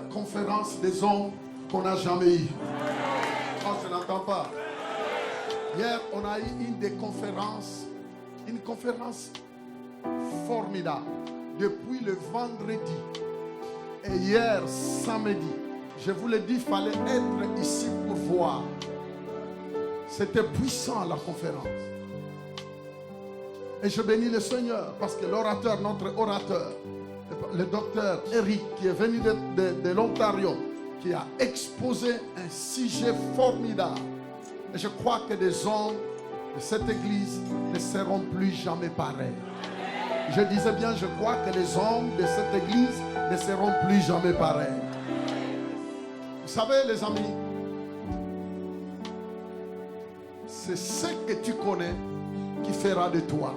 meilleure conférence des hommes qu'on a jamais eue. Oh, je n'entends pas. Hier, on a eu une conférence formidable. Depuis le vendredi et hier, samedi, je vous l'ai dit, il fallait être ici pour voir. C'était puissant la conférence. Et je bénis le Seigneur parce que l'orateur, notre orateur, le docteur Eric, qui est venu de l'Ontario, qui a exposé un sujet formidable. Et je crois que des hommes de cette église ne seront plus jamais pareils. Je disais bien, je crois que les hommes de cette église ne seront plus jamais pareils. Vous savez, les amis, c'est ce que tu connais qui fera de toi.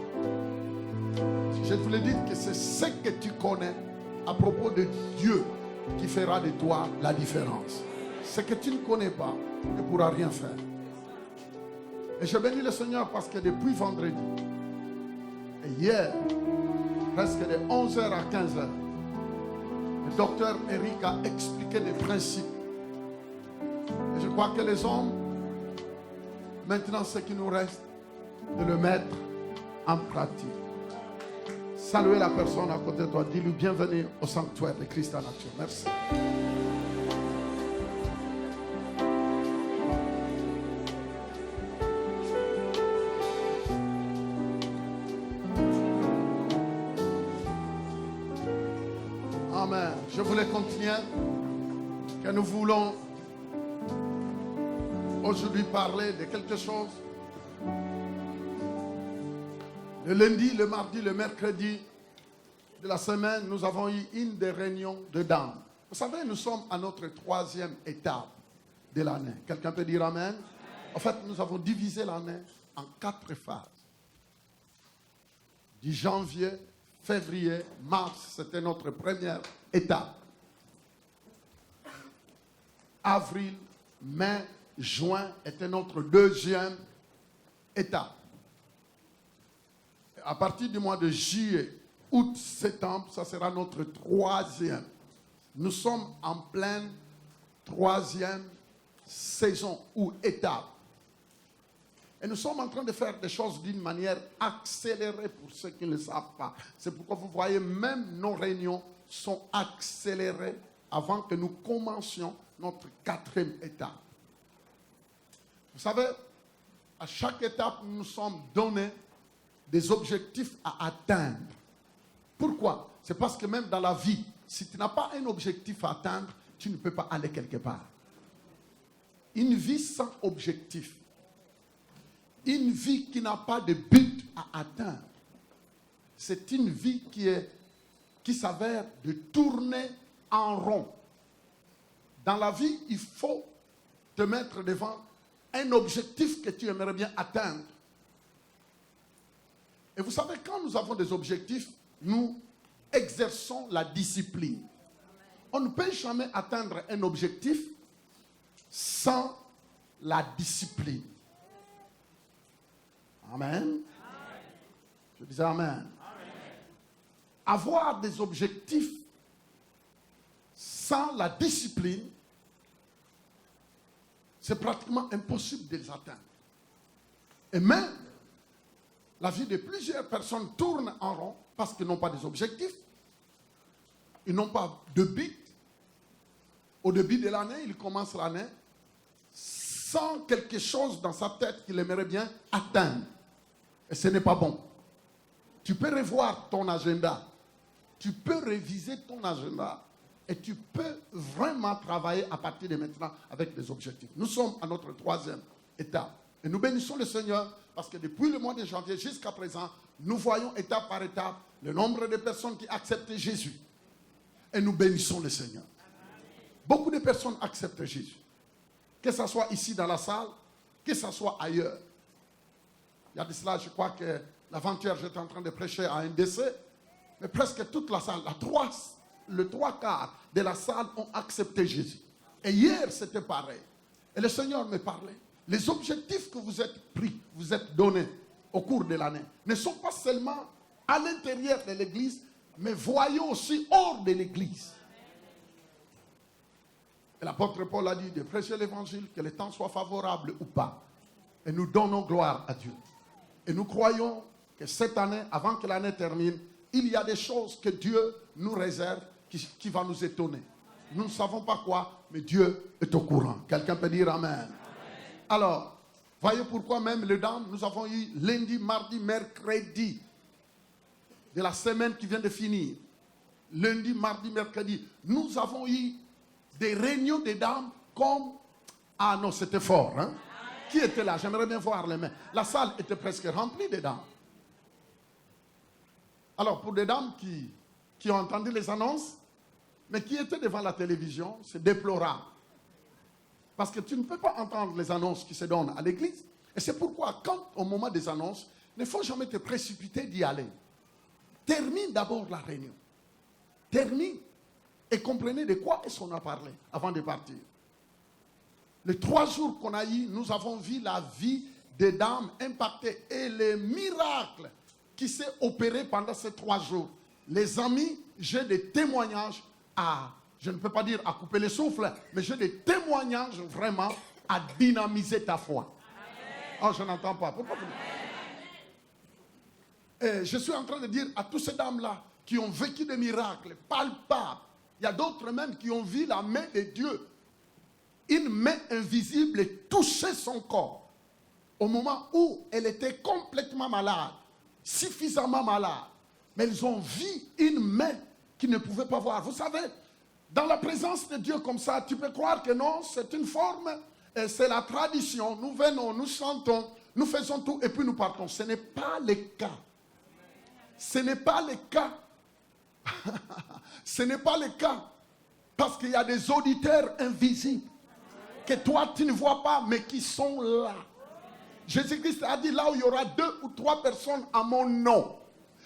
Je te l'ai dit que c'est ce que tu connais à propos de Dieu qui fera de toi la différence. Ce que tu ne connais pas ne pourra rien faire. Et je bénis le Seigneur parce que depuis vendredi et hier, presque de 11h à 15h, le docteur Eric a expliqué les principes. Et je crois que les hommes, maintenant ce qui nous reste, de le mettre en pratique. Saluez la personne à côté de toi. Dis-lui bienvenue au sanctuaire de Christ en action. Merci. Amen. Je voulais continuer que nous voulons aujourd'hui parler de quelque chose. Le lundi, le mardi, le mercredi de la semaine, nous avons eu une des réunions de dames. Vous savez, nous sommes à notre 3e étape de l'année. Quelqu'un peut dire amen? En fait, nous avons divisé l'année en 4 phases. Du janvier, février, mars, c'était notre première étape. Avril, mai, juin était notre 2e étape. À partir du mois de juillet, août, septembre, ça sera notre 3e. Nous sommes en pleine 3e saison ou étape. Et nous sommes en train de faire des choses d'une manière accélérée pour ceux qui ne le savent pas. C'est pourquoi vous voyez, même nos réunions sont accélérées avant que nous commencions notre 4e étape. Vous savez, à chaque étape, nous nous sommes donnés des objectifs à atteindre. Pourquoi? C'est parce que même dans la vie, si tu n'as pas un objectif à atteindre, tu ne peux pas aller quelque part. Une vie sans objectif, une vie qui n'a pas de but à atteindre, c'est une vie qui s'avère de tourner en rond. Dans la vie, il faut te mettre devant un objectif que tu aimerais bien atteindre. Et vous savez, quand nous avons des objectifs, nous exerçons la discipline. On ne peut jamais atteindre un objectif sans la discipline. Amen. Je disais amen. Avoir des objectifs sans la discipline, c'est pratiquement impossible de les atteindre. Et même, la vie de plusieurs personnes tourne en rond parce qu'ils n'ont pas des objectifs. Ils n'ont pas de but. Au début de l'année, ils commencent l'année sans quelque chose dans sa tête qu'il aimerait bien atteindre. Et ce n'est pas bon. Tu peux revoir ton agenda. Tu peux réviser ton agenda. Et tu peux vraiment travailler à partir de maintenant avec des objectifs. Nous sommes à notre 3e étape. Et nous bénissons le Seigneur parce que depuis le mois de janvier jusqu'à présent, nous voyons étape par étape le nombre de personnes qui acceptent Jésus. Et nous bénissons le Seigneur. Beaucoup de personnes acceptent Jésus. Que ce soit ici dans la salle, que ce soit ailleurs. Il y a de cela, je crois que l'avant-hier, j'étais en train de prêcher à un décès, mais presque toute la salle, le 3/4 de la salle ont accepté Jésus. Et hier, c'était pareil. Et le Seigneur me parlait. Les objectifs que vous êtes pris, vous êtes donnés au cours de l'année, ne sont pas seulement à l'intérieur de l'église, mais voyons aussi hors de l'église. Et l'apôtre Paul a dit de prêcher l'évangile, que les temps soient favorables ou pas. Et nous donnons gloire à Dieu. Et nous croyons que cette année, avant que l'année termine, il y a des choses que Dieu nous réserve qui vont nous étonner. Nous ne savons pas quoi, mais Dieu est au courant. Quelqu'un peut dire Amen. Amen. Alors, voyez pourquoi même les dames, nous avons eu lundi, mardi, mercredi de la semaine qui vient de finir. Lundi, mardi, mercredi, nous avons eu des réunions des dames comme... Ah non, c'était fort, hein? Qui était là? J'aimerais bien voir les mains. La salle était presque remplie de dames. Alors, pour des dames qui ont entendu les annonces, mais qui étaient devant la télévision, c'est déplorable. Parce que tu ne peux pas entendre les annonces qui se donnent à l'église. Et c'est pourquoi, quand au moment des annonces, il ne faut jamais te précipiter d'y aller. Termine d'abord la réunion. Termine et comprenez de quoi est-ce qu'on a parlé avant de partir. Les 3 jours qu'on a eu, nous avons vu la vie des dames impactées et les miracles qui s'est opéré pendant ces 3 jours. Les amis, j'ai des témoignages je ne peux pas dire à couper le souffle, mais j'ai des témoignages vraiment à dynamiser ta foi. Oh, je n'entends pas. Pourquoi je suis en train de dire à toutes ces dames-là qui ont vécu des miracles palpables, il y a d'autres même qui ont vu la main de Dieu, une main invisible et toucher son corps au moment où elle était complètement malade, suffisamment malade. Mais ils ont vu une main qu'ils ne pouvaient pas voir. Vous savez, dans la présence de Dieu comme ça, tu peux croire que non, c'est une forme, c'est la tradition. Nous venons, nous chantons, nous faisons tout et puis nous partons. Ce n'est pas le cas. Ce n'est pas le cas. Ce n'est pas le cas. Parce qu'il y a des auditeurs invisibles que toi tu ne vois pas, mais qui sont là. Jésus-Christ a dit, là où il y aura 2 ou 3 personnes à mon nom,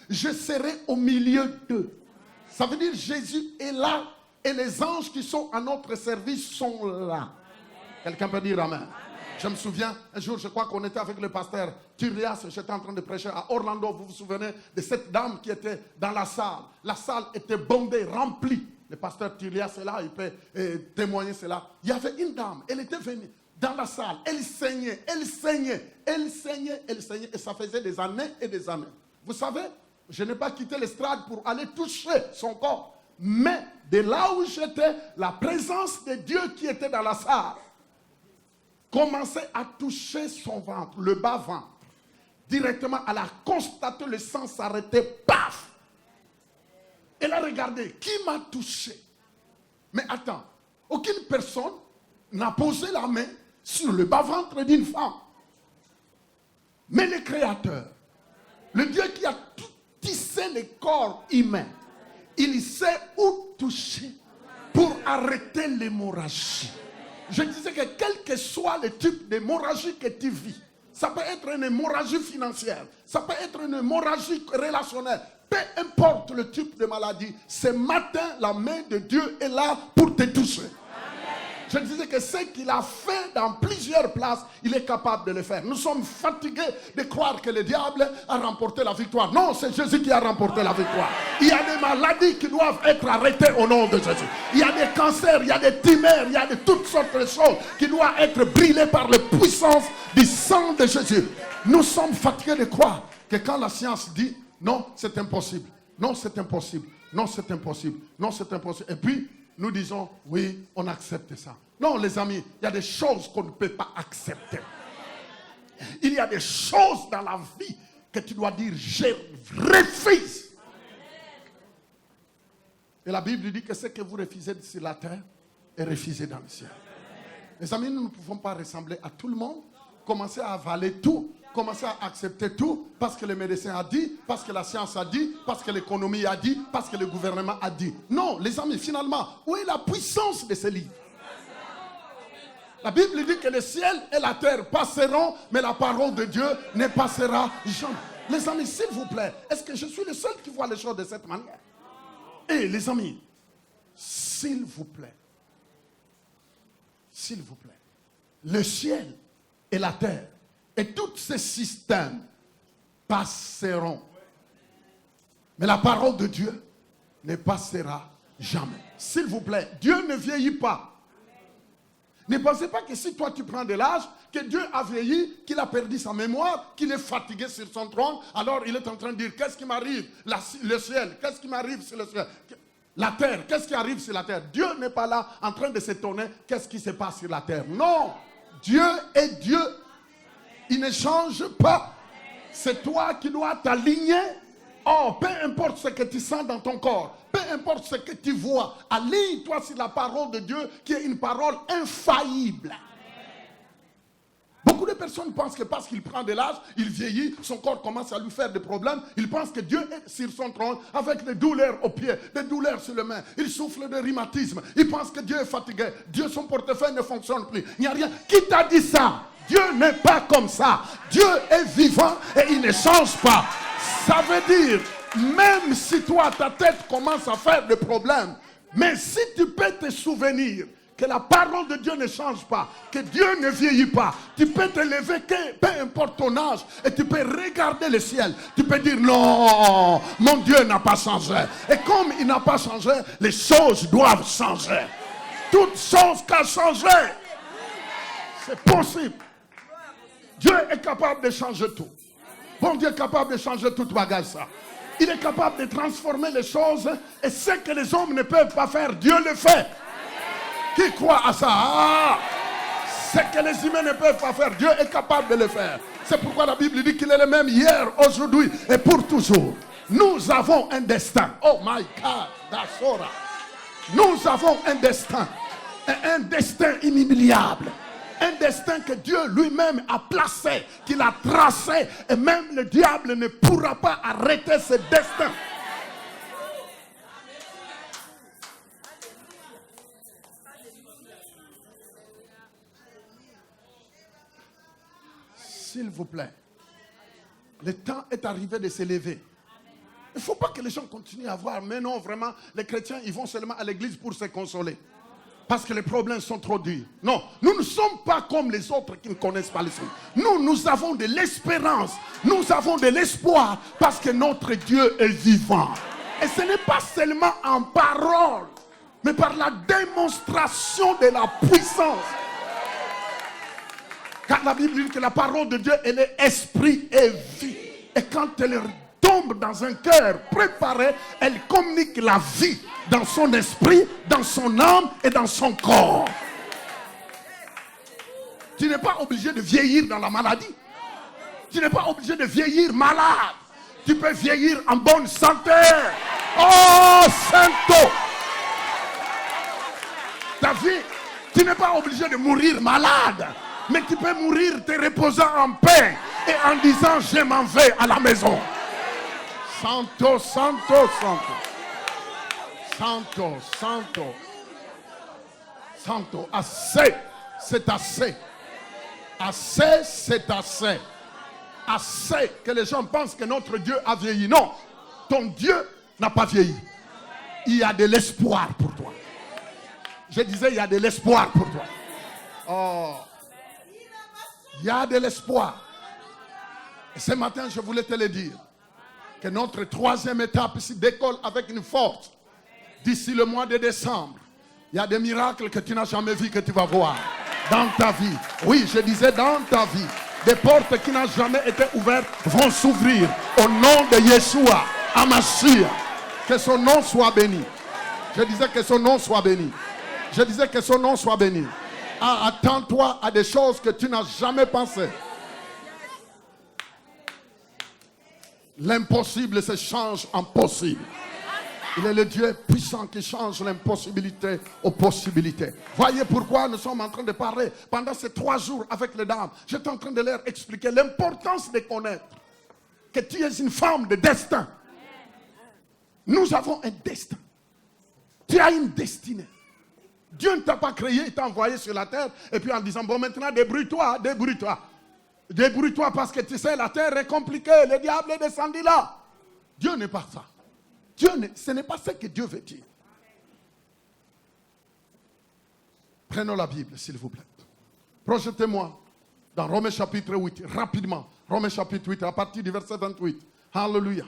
je serai au milieu d'eux. Ça veut dire Jésus est là et les anges qui sont à notre service sont là. Quelqu'un peut dire Amen. Je me souviens, un jour, je crois qu'on était avec le pasteur Turias, j'étais en train de prêcher à Orlando. Vous vous souvenez de cette dame qui était dans la salle? La salle était bondée, remplie. Le pasteur Turias est là, il peut témoigner cela. Il y avait une dame, elle était venue dans la salle, elle saignait, elle saignait, elle saignait, elle saignait. Et ça faisait des années et des années. Vous savez, je n'ai pas quitté l'estrade pour aller toucher son corps. Mais de là où j'étais, la présence de Dieu qui était dans la salle commençait à toucher son ventre, le bas-ventre. Directement, elle a constaté le sang s'arrêter, paf! Elle a regardé, qui m'a touché? Mais attends, aucune personne n'a posé la main sur le bas-ventre d'une femme. Mais le Créateur, le Dieu qui a tissé le corps humain, il sait où toucher pour arrêter l'hémorragie. Je disais que quel que soit le type d'hémorragie que tu vis, ça peut être une hémorragie financière, ça peut être une hémorragie relationnelle, peu importe le type de maladie, ce matin, la main de Dieu est là pour te toucher. Je disais que ce qu'il a fait dans plusieurs places, il est capable de le faire. Nous sommes fatigués de croire que le diable a remporté la victoire. Non, c'est Jésus qui a remporté la victoire. Il y a des maladies qui doivent être arrêtées au nom de Jésus. Il y a des cancers, il y a des tumeurs, il y a de toutes sortes de choses qui doivent être brûlées par la puissance du sang de Jésus. Nous sommes fatigués de croire que quand la science dit non, c'est impossible. Non, c'est impossible. Non, c'est impossible. Non, c'est impossible. Et puis, nous disons, oui, on accepte ça. Non, les amis, il y a des choses qu'on ne peut pas accepter. Il y a des choses dans la vie que tu dois dire, je refuse. Et la Bible dit que ce que vous refusez sur la terre est refusé dans le ciel. Les amis, nous ne pouvons pas ressembler à tout le monde, commencer à avaler tout, commencer à accepter tout parce que le médecin a dit, parce que la science a dit, parce que l'économie a dit, parce que le gouvernement a dit. Non, les amis, finalement, où est la puissance de ce livre? La Bible dit que le ciel et la terre passeront, mais la parole de Dieu ne passera jamais. Les amis, s'il vous plaît, est-ce que je suis le seul qui voit les choses de cette manière? Et les amis, s'il vous plaît, le ciel et la terre et tous ces systèmes passeront. Mais la parole de Dieu ne passera jamais. S'il vous plaît, Dieu ne vieillit pas. Ne pensez pas que si toi tu prends de l'âge, que Dieu a vieilli, qu'il a perdu sa mémoire, qu'il est fatigué sur son trône, alors il est en train de dire, qu'est-ce qui m'arrive? Le ciel, qu'est-ce qui m'arrive sur le ciel? La terre, qu'est-ce qui arrive sur la terre? Dieu n'est pas là en train de s'étonner, qu'est-ce qui se passe sur la terre? Non, Dieu est Dieu. Il ne change pas. C'est toi qui dois t'aligner. Oh, peu importe ce que tu sens dans ton corps, peu importe ce que tu vois, aligne-toi sur la parole de Dieu qui est une parole infaillible. Beaucoup de personnes pensent que parce qu'il prend de l'âge, il vieillit, son corps commence à lui faire des problèmes. Il pense que Dieu est sur son trône avec des douleurs aux pieds, des douleurs sur les mains. Il souffre de rhumatisme. Il pense que Dieu est fatigué. Dieu, son portefeuille ne fonctionne plus. Il n'y a rien. Qui t'a dit ça? Dieu n'est pas comme ça. Dieu est vivant et il ne change pas. Ça veut dire, même si toi, ta tête commence à faire des problèmes, mais si tu peux te souvenir que la parole de Dieu ne change pas, que Dieu ne vieillit pas, tu peux te lever, peu importe ton âge, et tu peux regarder le ciel. Tu peux dire, non, mon Dieu n'a pas changé. Et comme il n'a pas changé, les choses doivent changer. Toutes choses qu'a changé. C'est possible. Dieu est capable de changer tout. Bon Dieu est capable de changer toute bagage ça. Il est capable de transformer les choses, et ce que les hommes ne peuvent pas faire, Dieu le fait. Qui croit à ça? Ah, ce que les humains ne peuvent pas faire, Dieu est capable de le faire. C'est pourquoi la Bible dit qu'il est le même hier, aujourd'hui et pour toujours. Nous avons un destin. Oh my God, that's all right. Nous avons un destin inoubliable. Un destin que Dieu lui-même a placé, qu'il a tracé, et même le diable ne pourra pas arrêter ce destin. S'il vous plaît, le temps est arrivé de s'élever. Il ne faut pas que les gens continuent à voir, mais non, vraiment, les chrétiens, ils vont seulement à l'église pour se consoler. Parce que les problèmes sont trop durs. Non, nous ne sommes pas comme les autres qui ne connaissent pas le Seigneur. Nous avons de l'espérance. Nous avons de l'espoir parce que notre Dieu est vivant. Et ce n'est pas seulement en parole, mais par la démonstration de la puissance. Car la Bible dit que la parole de Dieu, elle est esprit et vie. Et quand elle tombe dans un cœur préparé, elle communique la vie dans son esprit, dans son âme et dans son corps. Tu n'es pas obligé de vieillir dans la maladie. Tu n'es pas obligé de vieillir malade. Tu peux vieillir en bonne santé. Oh, Santo! Ta vie, tu n'es pas obligé de mourir malade. Mais tu peux mourir te reposant en paix et en disant je m'en vais à la maison. Santo, Santo, Santo. Santo, Santo. Santo. Assez, c'est assez. Assez, c'est assez. Assez que les gens pensent que notre Dieu a vieilli. Non, ton Dieu n'a pas vieilli. Il y a de l'espoir pour toi. Je disais, il y a de l'espoir pour toi. Oh. Il y a de l'espoir. Et ce matin, je voulais te le dire. Que notre troisième étape ici décolle avec une force. D'ici le mois de décembre, il y a des miracles que tu n'as jamais vus que tu vas voir dans ta vie. Oui, je disais dans ta vie. Des portes qui n'ont jamais été ouvertes vont s'ouvrir au nom de Yeshua, Hamashiach. Que son nom soit béni. Je disais que son nom soit béni. Je disais que son nom soit béni. Ah, attends-toi à des choses que tu n'as jamais pensé. L'impossible se change en possible. Il est le Dieu puissant qui change l'impossibilité aux possibilités. Voyez pourquoi nous sommes en train de parler pendant ces 3 jours avec les dames. J'étais en train de leur expliquer l'importance de connaître que tu es une femme de destin. Nous avons un destin. Tu as une destinée. Dieu ne t'a pas créé, il t'a envoyé sur la terre et puis en disant, bon maintenant débrouille-toi, débrouille-toi. Débrouille-toi parce que tu sais, la terre est compliquée, le diable est descendu là. Dieu n'est pas ça. Ce n'est pas ce que Dieu veut dire. Prenons la Bible, s'il vous plaît. Projetez-moi dans Romains chapitre 8, rapidement. Romains chapitre 8, à partir du verset 28. Alléluia.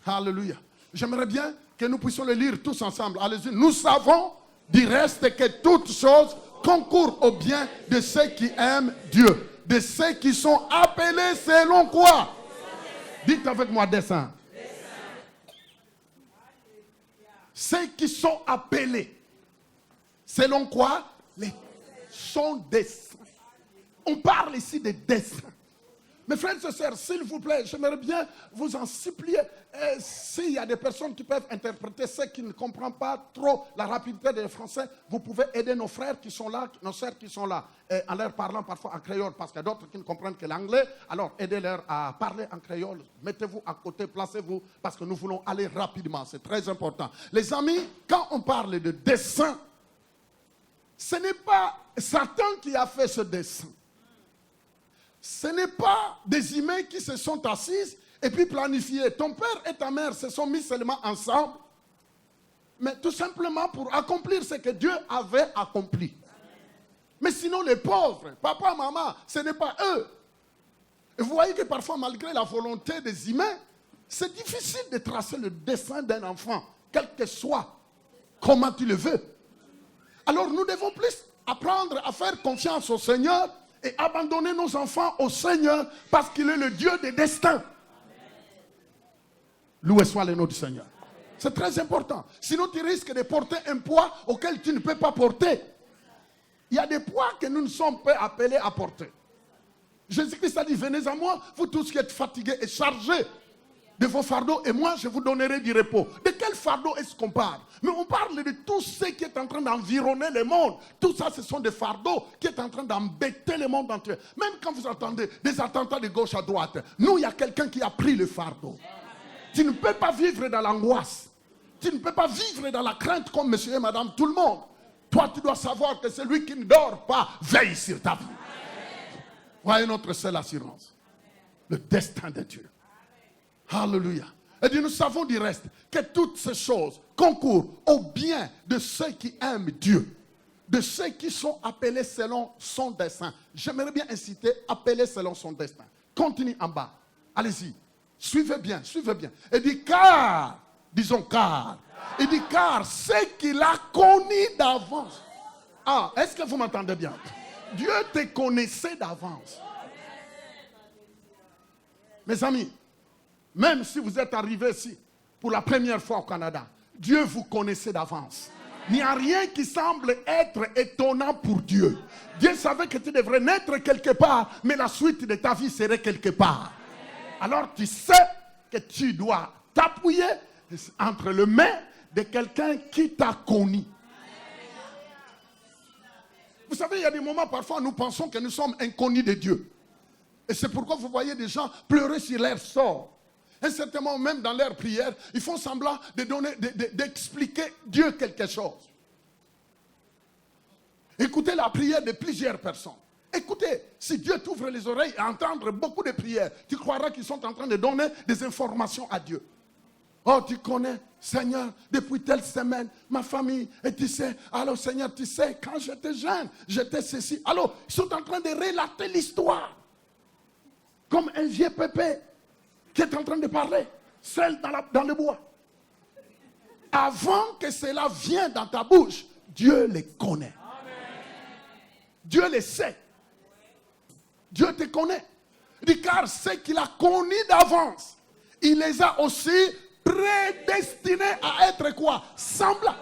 Alléluia. J'aimerais bien que nous puissions le lire tous ensemble. Allez-y. Nous savons du reste que toutes choses concourt au bien de ceux qui aiment Dieu, de ceux qui sont appelés selon quoi? Dites avec moi, dessein. Ceux qui sont appelés selon quoi? Son dessein. On parle ici de dessein. Mes frères et sœurs, s'il vous plaît, j'aimerais bien vous en supplier. S'il y a des personnes qui peuvent interpréter ceux qui ne comprennent pas trop la rapidité des français, vous pouvez aider nos frères qui sont là, nos sœurs qui sont là, en leur parlant parfois en créole, parce qu'il y a d'autres qui ne comprennent que l'anglais. Alors aidez-leur à parler en créole. Mettez-vous à côté, placez-vous, parce que nous voulons aller rapidement. C'est très important. Les amis, quand on parle de dessein, ce n'est pas Satan qui a fait ce dessein. Ce n'est pas des humains qui se sont assis et puis planifiés. Ton père et ta mère se sont mis seulement ensemble, mais tout simplement pour accomplir ce que Dieu avait accompli. Mais sinon, les pauvres, papa, maman, ce n'est pas eux. Et vous voyez que parfois, malgré la volonté des humains, c'est difficile de tracer le dessein d'un enfant, quel que soit, comment tu le veux. Alors, nous devons plus apprendre à faire confiance au Seigneur et abandonner nos enfants au Seigneur parce qu'il est le Dieu des destins. Loué soit le nom du Seigneur. C'est très important. Sinon, tu risques de porter un poids auquel tu ne peux pas porter. Il y a des poids que nous ne sommes pas appelés à porter. Jésus-Christ a dit, venez à moi, vous tous qui êtes fatigués et chargés de vos fardeaux, et moi je vous donnerai du repos. De quel fardeau est-ce qu'on parle? Mais on parle de tout ce qui est en train d'environner le monde. Tout ça, ce sont des fardeaux qui est en train d'embêter le monde entier. Même quand vous entendez des attentats de gauche à droite, nous, il y a quelqu'un qui a pris le fardeau. Tu ne peux pas vivre dans l'angoisse. Tu ne peux pas vivre dans la crainte comme monsieur et madame tout le monde. Toi, tu dois savoir que celui qui ne dort pas veille sur ta vie. Voyez notre seule assurance. Le destin de Dieu. Alléluia. Et dit, nous savons du reste que toutes ces choses concourent au bien de ceux qui aiment Dieu, de ceux qui sont appelés selon son dessein. J'aimerais bien inciter, appelés selon son destin. Continue en bas. Allez-y. Suivez bien, suivez bien. Et dit, car, disons car. Il dit, car ce qu'il a connu d'avance. Ah, est-ce que vous m'entendez bien? Dieu te connaissait d'avance. Mes amis, même si vous êtes arrivés ici pour la première fois au Canada, Dieu vous connaissait d'avance. Il n'y a rien qui semble être étonnant pour Dieu. Dieu savait que tu devrais naître quelque part, mais la suite de ta vie serait quelque part. Alors tu sais que tu dois t'appuyer entre les mains de quelqu'un qui t'a connu. Vous savez, il y a des moments, parfois, nous pensons que nous sommes inconnus de Dieu. Et c'est pourquoi vous voyez des gens pleurer sur leur sort. À un certain moment, même dans leur prière, ils font semblant d'expliquer Dieu quelque chose. Écoutez la prière de plusieurs personnes. Écoutez, si Dieu t'ouvre les oreilles à entendre beaucoup de prières, tu croiras qu'ils sont en train de donner des informations à Dieu. Oh, tu connais, Seigneur, depuis telle semaine, ma famille, et tu sais, alors Seigneur, tu sais, quand j'étais jeune, j'étais ceci. Alors, ils sont en train de relater l'histoire. Comme un vieux pépé qui est en train de parler, seul dans le bois. Avant que cela vienne dans ta bouche, Dieu les connaît. Dieu les sait. Dieu te connaît. Il dit, car ce qu'il a connu d'avance, il les a aussi prédestinés à être quoi? Semblables.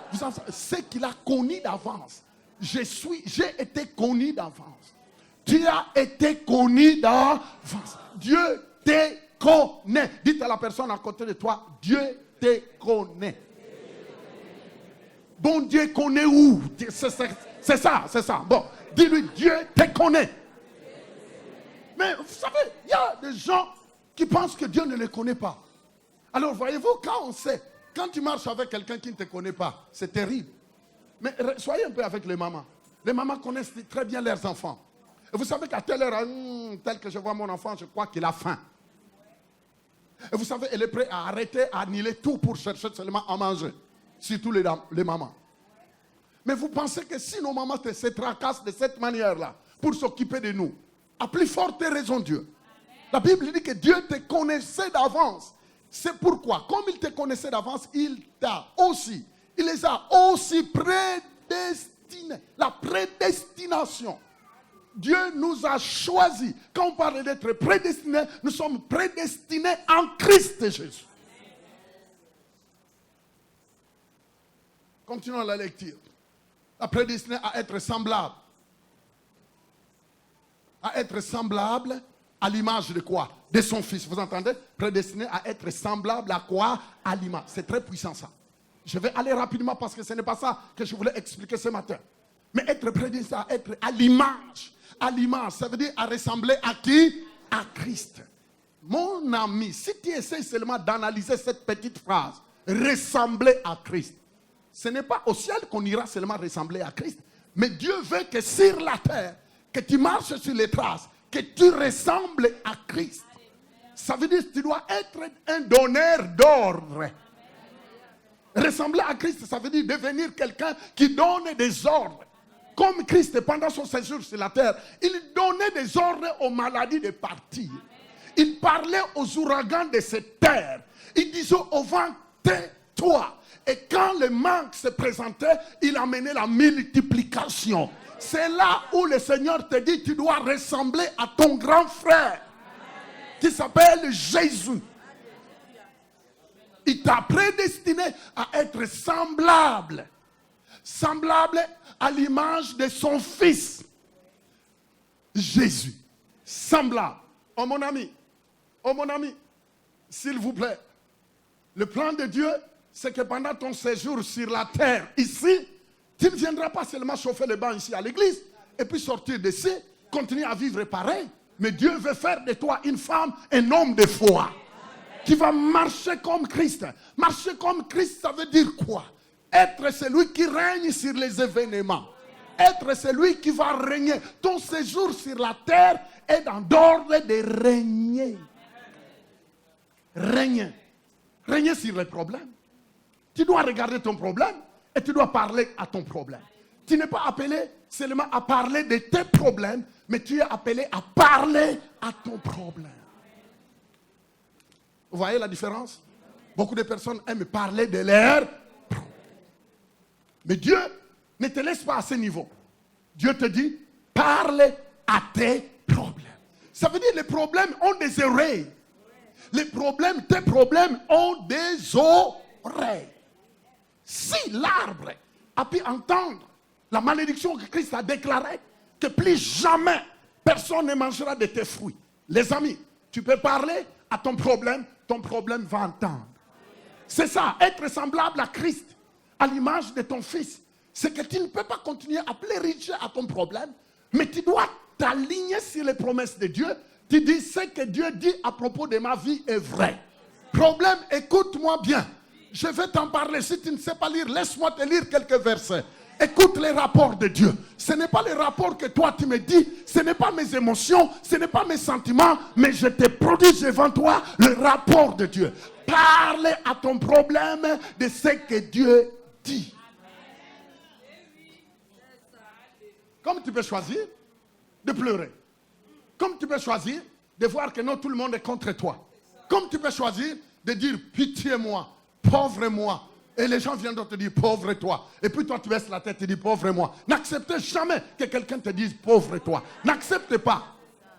Ce qu'il a connu d'avance. J'ai été connu d'avance. Tu as été connu d'avance. Dieu te connaît. Dites à la personne à côté de toi, Dieu te connaît. Bon Dieu connaît où? C'est ça. Bon, dis-lui, Dieu te connaît. Mais vous savez, il y a des gens qui pensent que Dieu ne les connaît pas. Alors voyez-vous, quand on sait, quand tu marches avec quelqu'un qui ne te connaît pas, c'est terrible. Mais soyez un peu avec les mamans. Les mamans connaissent très bien leurs enfants. Et vous savez qu'à telle heure, tel que je vois mon enfant, je crois qu'il a faim. Et vous savez, elle est prête à arrêter, à annuler tout pour chercher seulement à manger. Surtout les mamans. Mais vous pensez que si nos mamans se tracassent de cette manière-là, pour s'occuper de nous, à plus forte raison Dieu. La Bible dit que Dieu te connaissait d'avance. C'est pourquoi, comme il te connaissait d'avance, il les a aussi prédestinés prédestiné. La prédestination. Dieu nous a choisis. Quand on parle d'être prédestinés, nous sommes prédestinés en Christ Jésus. Continuons la lecture. La prédestinée à être semblable. À être semblable à l'image de quoi? De son Fils. Vous entendez? Prédestiné à être semblable à quoi? À l'image. C'est très puissant ça. Je vais aller rapidement parce que ce n'est pas ça que je voulais expliquer ce matin. Mais être prédestiné à être à l'image. À l'image, ça veut dire à ressembler à qui? À Christ. Mon ami, si tu essaies seulement d'analyser cette petite phrase, ressembler à Christ, ce n'est pas au ciel qu'on ira seulement ressembler à Christ. Mais Dieu veut que sur la terre, que tu marches sur les traces, que tu ressembles à Christ. Ça veut dire que tu dois être un donneur d'ordre. Ressembler à Christ, ça veut dire devenir quelqu'un qui donne des ordres. Comme Christ, pendant son séjour sur la terre, il donnait des ordres aux maladies de partir. Il parlait aux ouragans de cette terre. Il disait au vent, tais-toi. Et quand le manque se présentait, il amenait la multiplication. C'est là où le Seigneur te dit, tu dois ressembler à ton grand frère, qui s'appelle Jésus. Il t'a prédestiné à être semblable. Semblable à l'image de son Fils. Jésus. Semblable. Oh mon ami, s'il vous plaît, le plan de Dieu, c'est que pendant ton séjour sur la terre, ici, tu ne viendras pas seulement chauffer les bancs ici à l'église, et puis sortir d'ici, continuer à vivre pareil. Mais Dieu veut faire de toi une femme, un homme de foi, qui va marcher comme Christ. Marcher comme Christ, ça veut dire quoi? Être celui qui règne sur les événements. Être celui qui va régner. Ton séjour sur la terre est dans l'ordre de régner. Régner. Régner sur les problèmes. Tu dois regarder ton problème et tu dois parler à ton problème. Tu n'es pas appelé seulement à parler de tes problèmes, mais tu es appelé à parler à ton problème. Vous voyez la différence? Beaucoup de personnes aiment parler de leurs problèmes. Mais Dieu ne te laisse pas à ce niveau. Dieu te dit, parle à tes problèmes. Ça veut dire les problèmes ont des oreilles. Les problèmes, tes problèmes ont des oreilles. Si l'arbre a pu entendre la malédiction que Christ a déclarée, que plus jamais personne ne mangera de tes fruits. Les amis, tu peux parler à ton problème va entendre. C'est ça, être semblable à Christ, à l'image de ton Fils. C'est que tu ne peux pas continuer à plaider à ton problème, mais tu dois t'aligner sur les promesses de Dieu. Tu dis, ce que Dieu dit à propos de ma vie est vrai. Problème, écoute-moi bien. Je vais t'en parler. Si tu ne sais pas lire, laisse-moi te lire quelques versets. Écoute les rapports de Dieu. Ce n'est pas les rapports que toi tu me dis. Ce n'est pas mes émotions. Ce n'est pas mes sentiments. Mais je te produis devant toi le rapport de Dieu. Parle à ton problème de ce que Dieu dit. Comme tu peux choisir de pleurer. Comme tu peux choisir de voir que non, tout le monde est contre toi. Comme tu peux choisir de dire pitié-moi, pauvre-moi. Et les gens viennent te dire pauvre toi. Et puis toi tu baisses la tête et tu dis pauvre moi. N'acceptez jamais que quelqu'un te dise pauvre toi. N'acceptez pas.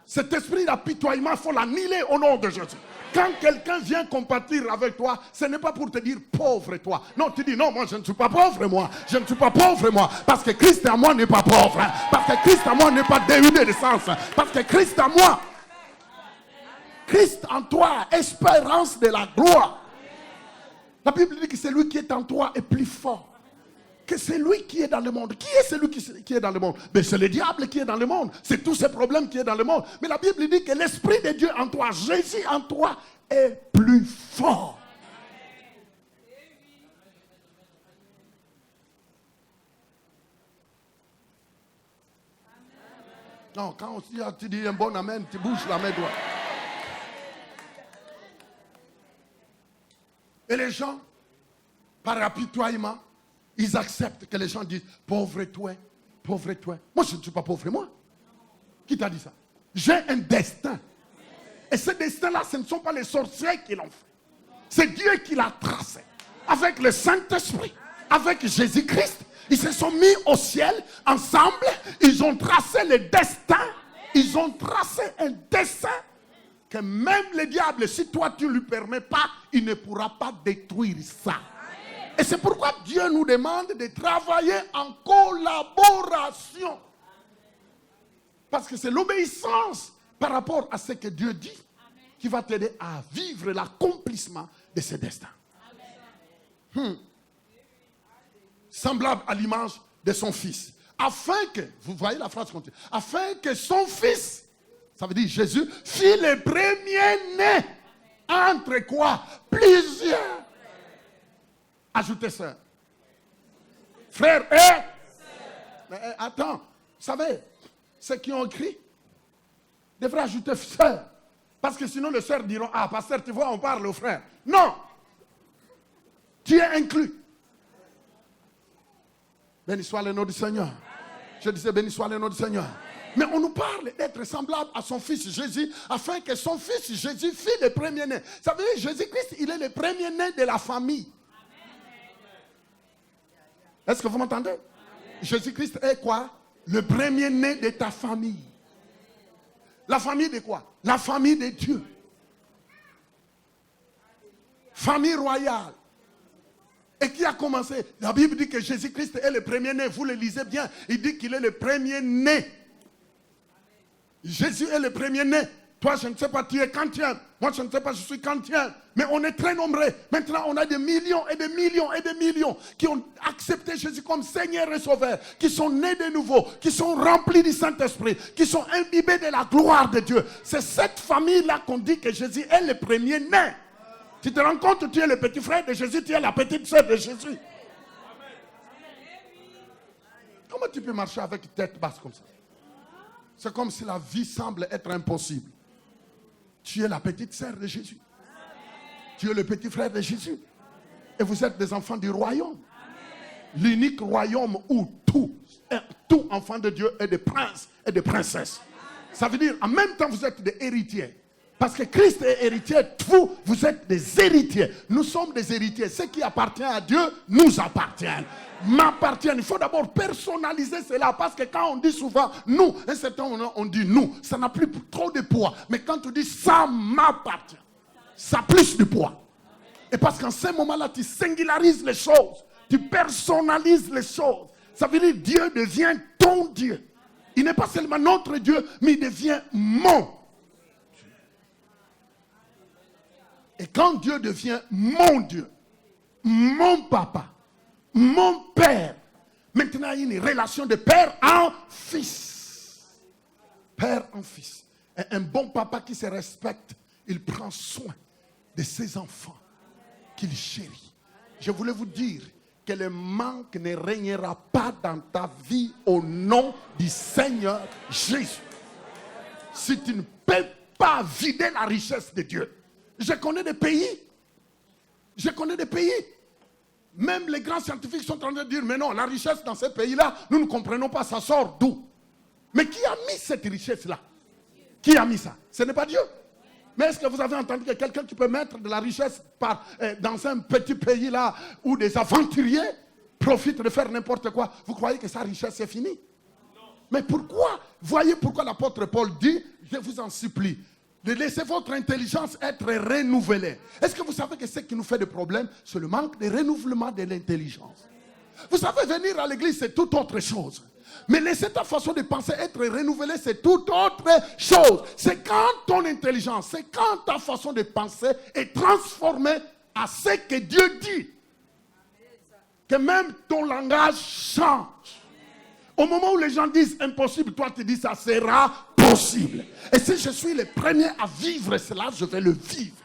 Cet esprit d'apitoiement, il faut l'annihiler au nom de Jésus. Quand quelqu'un vient compatir avec toi, ce n'est pas pour te dire pauvre toi. Non, tu dis non, moi je ne suis pas pauvre moi. Je ne suis pas pauvre moi. Parce que Christ en moi n'est pas pauvre. Parce que Christ en moi n'est pas dénudé de sens. Parce que Christ en moi, Christ en toi, espérance de la gloire. La Bible dit que celui qui est en toi est plus fort que celui qui est dans le monde. Qui est celui qui est dans le monde? Mais c'est le diable qui est dans le monde. C'est tous ces problèmes qui est dans le monde. Mais la Bible dit que l'Esprit de Dieu en toi, Jésus en toi, est plus fort. Non, quand tu dis un bon amen, tu bouges la main droite. Et les gens, par apitoiement, ils acceptent que les gens disent pauvre toi, pauvre toi. Moi, je ne suis pas pauvre, moi. Qui t'a dit ça? J'ai un destin. Et ce destin-là, ce ne sont pas les sorciers qui l'ont fait. C'est Dieu qui l'a tracé. Avec le Saint-Esprit, avec Jésus-Christ. Ils se sont mis au ciel ensemble. Ils ont tracé le destin. Ils ont tracé un dessin que même le diable, si toi tu ne lui permets pas, il ne pourra pas détruire ça. Et c'est pourquoi Dieu nous demande de travailler en collaboration. Parce que c'est l'obéissance par rapport à ce que Dieu dit qui va t'aider à vivre l'accomplissement de ce destin. Semblable à l'image de son fils. Afin que, vous voyez la phrase continue, afin que son fils, ça veut dire Jésus, fît le premier-né entre quoi? Plusieurs. Ajoutez sœur. Frère et sœur. Mais attends, vous savez, ceux qui ont écrit devraient ajouter sœur. Parce que sinon les sœurs diront, ah pasteur, tu vois, on parle aux frères. Non. Tu es inclus. Béni soit le nom du Seigneur. Je disais, béni soit le nom du Seigneur. Mais on nous parle d'être semblable à son fils Jésus, afin que son fils Jésus fît le premier-né. Ça veut dire Jésus-Christ, il est le premier-né de la famille. Est-ce que vous m'entendez? Jésus-Christ est quoi? Le premier-né de ta famille. La famille de quoi? La famille de Dieu. Famille royale. Et qui a commencé? La Bible dit que Jésus-Christ est le premier-né. Vous le lisez bien. Il dit qu'il est le premier-né. Jésus est le premier-né. Toi, je ne sais pas, tu es quantième. Moi, je ne sais pas, je suis quantième. Mais on est très nombreux. Maintenant, on a des millions et des millions et des millions qui ont accepté Jésus comme Seigneur et Sauveur, qui sont nés de nouveau, qui sont remplis du Saint-Esprit, qui sont imbibés de la gloire de Dieu. C'est cette famille-là qu'on dit que Jésus est le premier-né. Tu te rends compte, tu es le petit frère de Jésus, tu es la petite sœur de Jésus. Comment tu peux marcher avec tête basse comme ça? C'est comme si la vie semble être impossible. Tu es la petite sœur de Jésus. Tu es le petit frère de Jésus. Et vous êtes des enfants du royaume. L'unique royaume où tout enfant de Dieu est des princes et des princesses. Ça veut dire, en même temps, vous êtes des héritiers. Parce que Christ est héritier, vous êtes des héritiers. Nous sommes des héritiers. Ce qui appartient à Dieu nous appartient. M'appartient. Il faut d'abord personnaliser cela. Parce que quand on dit souvent nous, un certain moment on dit nous, ça n'a plus trop de poids. Mais quand on dit ça m'appartient, ça a plus de poids. Et parce qu'en ce moment-là, tu singularises les choses. Tu personnalises les choses. Ça veut dire Dieu devient ton Dieu. Il n'est pas seulement notre Dieu, mais il devient mon Dieu. Et quand Dieu devient mon Dieu, mon papa, mon père, maintenant il y a une relation de père en fils. Père en fils. Et un bon papa qui se respecte, il prend soin de ses enfants qu'il chérit. Je voulais vous dire que le manque ne régnera pas dans ta vie au nom du Seigneur Jésus. Si tu ne peux pas vider la richesse de Dieu. Je connais des pays. Même les grands scientifiques sont en train de dire, mais non, la richesse dans ces pays-là, nous ne comprenons pas, ça sort d'où? Mais qui a mis cette richesse-là? Qui a mis ça? Ce n'est pas Dieu. Mais est-ce que vous avez entendu que quelqu'un qui peut mettre de la richesse dans un petit pays-là où des aventuriers profitent de faire n'importe quoi, vous croyez que sa richesse est finie? Mais pourquoi? Voyez pourquoi l'apôtre Paul dit, je vous en supplie, de laisser votre intelligence être renouvelée. Est-ce que vous savez que ce qui nous fait des problèmes, c'est le manque de renouvellement de l'intelligence? Vous savez, venir à l'église, c'est toute autre chose. Mais laisser ta façon de penser être renouvelée, c'est toute autre chose. C'est quand ton intelligence, c'est quand ta façon de penser est transformée à ce que Dieu dit. Que même ton langage change. Au moment où les gens disent impossible, toi tu dis ça sera possible. Et si je suis le premier à vivre cela, je vais le vivre.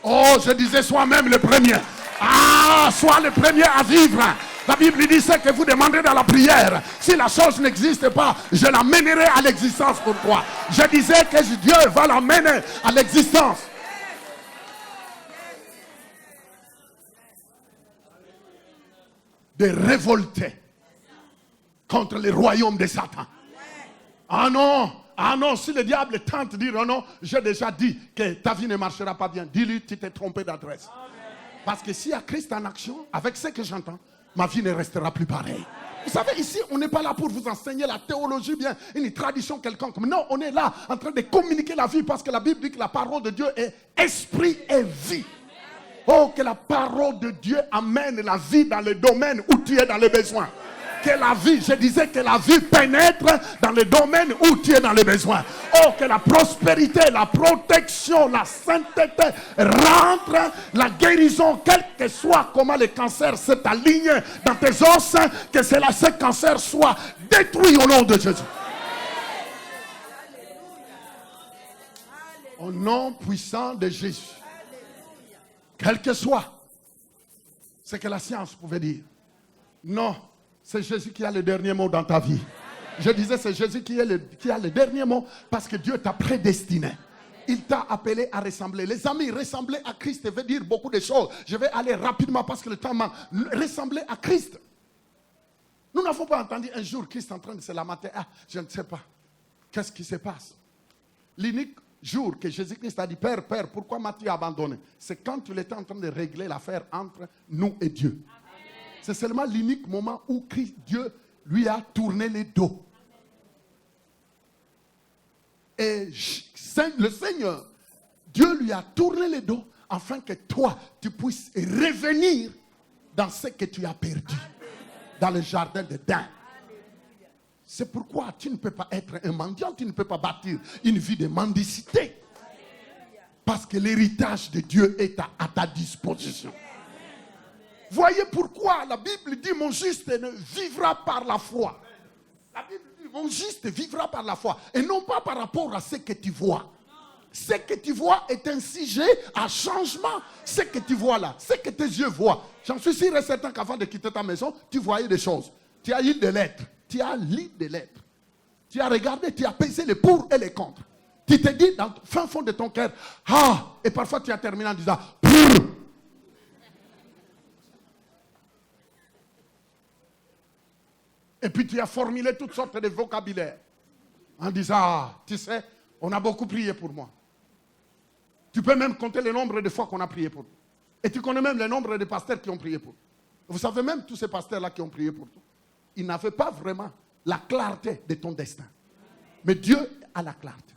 Oh, je disais sois même le premier. Ah, sois le premier à vivre. La Bible dit ce que vous demandez dans la prière. Si la chose n'existe pas, je l'amènerai à l'existence pour toi. Je disais que Dieu va l'amener à l'existence. De révolter contre le royaume de Satan. Ah non, si le diable tente de dire oh non, j'ai déjà dit que ta vie ne marchera pas bien. Dis-lui, tu t'es trompé d'adresse. Parce que s'il y a Christ en action, avec ce que j'entends, ma vie ne restera plus pareille. Vous savez, ici, on n'est pas là pour vous enseigner la théologie, bien une tradition quelconque. Non, on est là en train de communiquer la vie parce que la Bible dit que la parole de Dieu est esprit et vie. Oh, que la parole de Dieu amène la vie dans le domaine où tu es dans les besoins. Que la vie, je disais que la vie pénètre dans le domaine où tu es dans les besoins. Oh, que la prospérité, la protection, la sainteté rentre, la guérison, quel que soit comment le cancer s'est aligné dans tes os, que ce cancer soit détruit au nom de Jésus. Au nom puissant de Jésus. Quel que soit ce que la science pouvait dire. Non, c'est Jésus qui a le dernier mot dans ta vie. Je disais, c'est Jésus qui a le dernier mot parce que Dieu t'a prédestiné. Il t'a appelé à ressembler. Les amis, ressembler à Christ veut dire beaucoup de choses. Je vais aller rapidement parce que le temps m'a... Ressembler à Christ. Nous n'avons pas entendu un jour Christ en train de se lamenter. Ah, je ne sais pas. Qu'est-ce qui se passe? L'unique jour que Jésus-Christ a dit, Père, pourquoi m'as-tu abandonné? C'est quand il était en train de régler l'affaire entre nous et Dieu. C'est seulement l'unique moment où Christ, Dieu lui a tourné les dos. Et le Seigneur, Dieu lui a tourné les dos afin que toi, tu puisses revenir dans ce que tu as perdu dans le jardin d'Éden. C'est pourquoi tu ne peux pas être un mendiant, tu ne peux pas bâtir une vie de mendicité. Parce que l'héritage de Dieu est à ta disposition. Voyez pourquoi la Bible dit mon juste vivra par la foi. La Bible dit mon juste vivra par la foi. Et non pas par rapport à ce que tu vois. Ce que tu vois est un sujet à changement. Ce que tu vois là, ce que tes yeux voient. J'en suis sûr et certain qu'avant de quitter ta maison, tu voyais des choses. Tu as lu des lettres. Tu as lu des lettres. Tu as regardé, tu as pesé les pour et les contre. Tu te dis dans le fin fond de ton cœur, ah, et parfois tu as terminé en disant, pour. Et puis tu as formulé toutes sortes de vocabulaire en disant, ah, tu sais, on a beaucoup prié pour moi. Tu peux même compter le nombre de fois qu'on a prié pour toi. Et tu connais même le nombre de pasteurs qui ont prié pour toi. Vous savez même tous ces pasteurs-là qui ont prié pour toi. Ils n'avaient pas vraiment la clarté de ton destin. Mais Dieu a la clarté.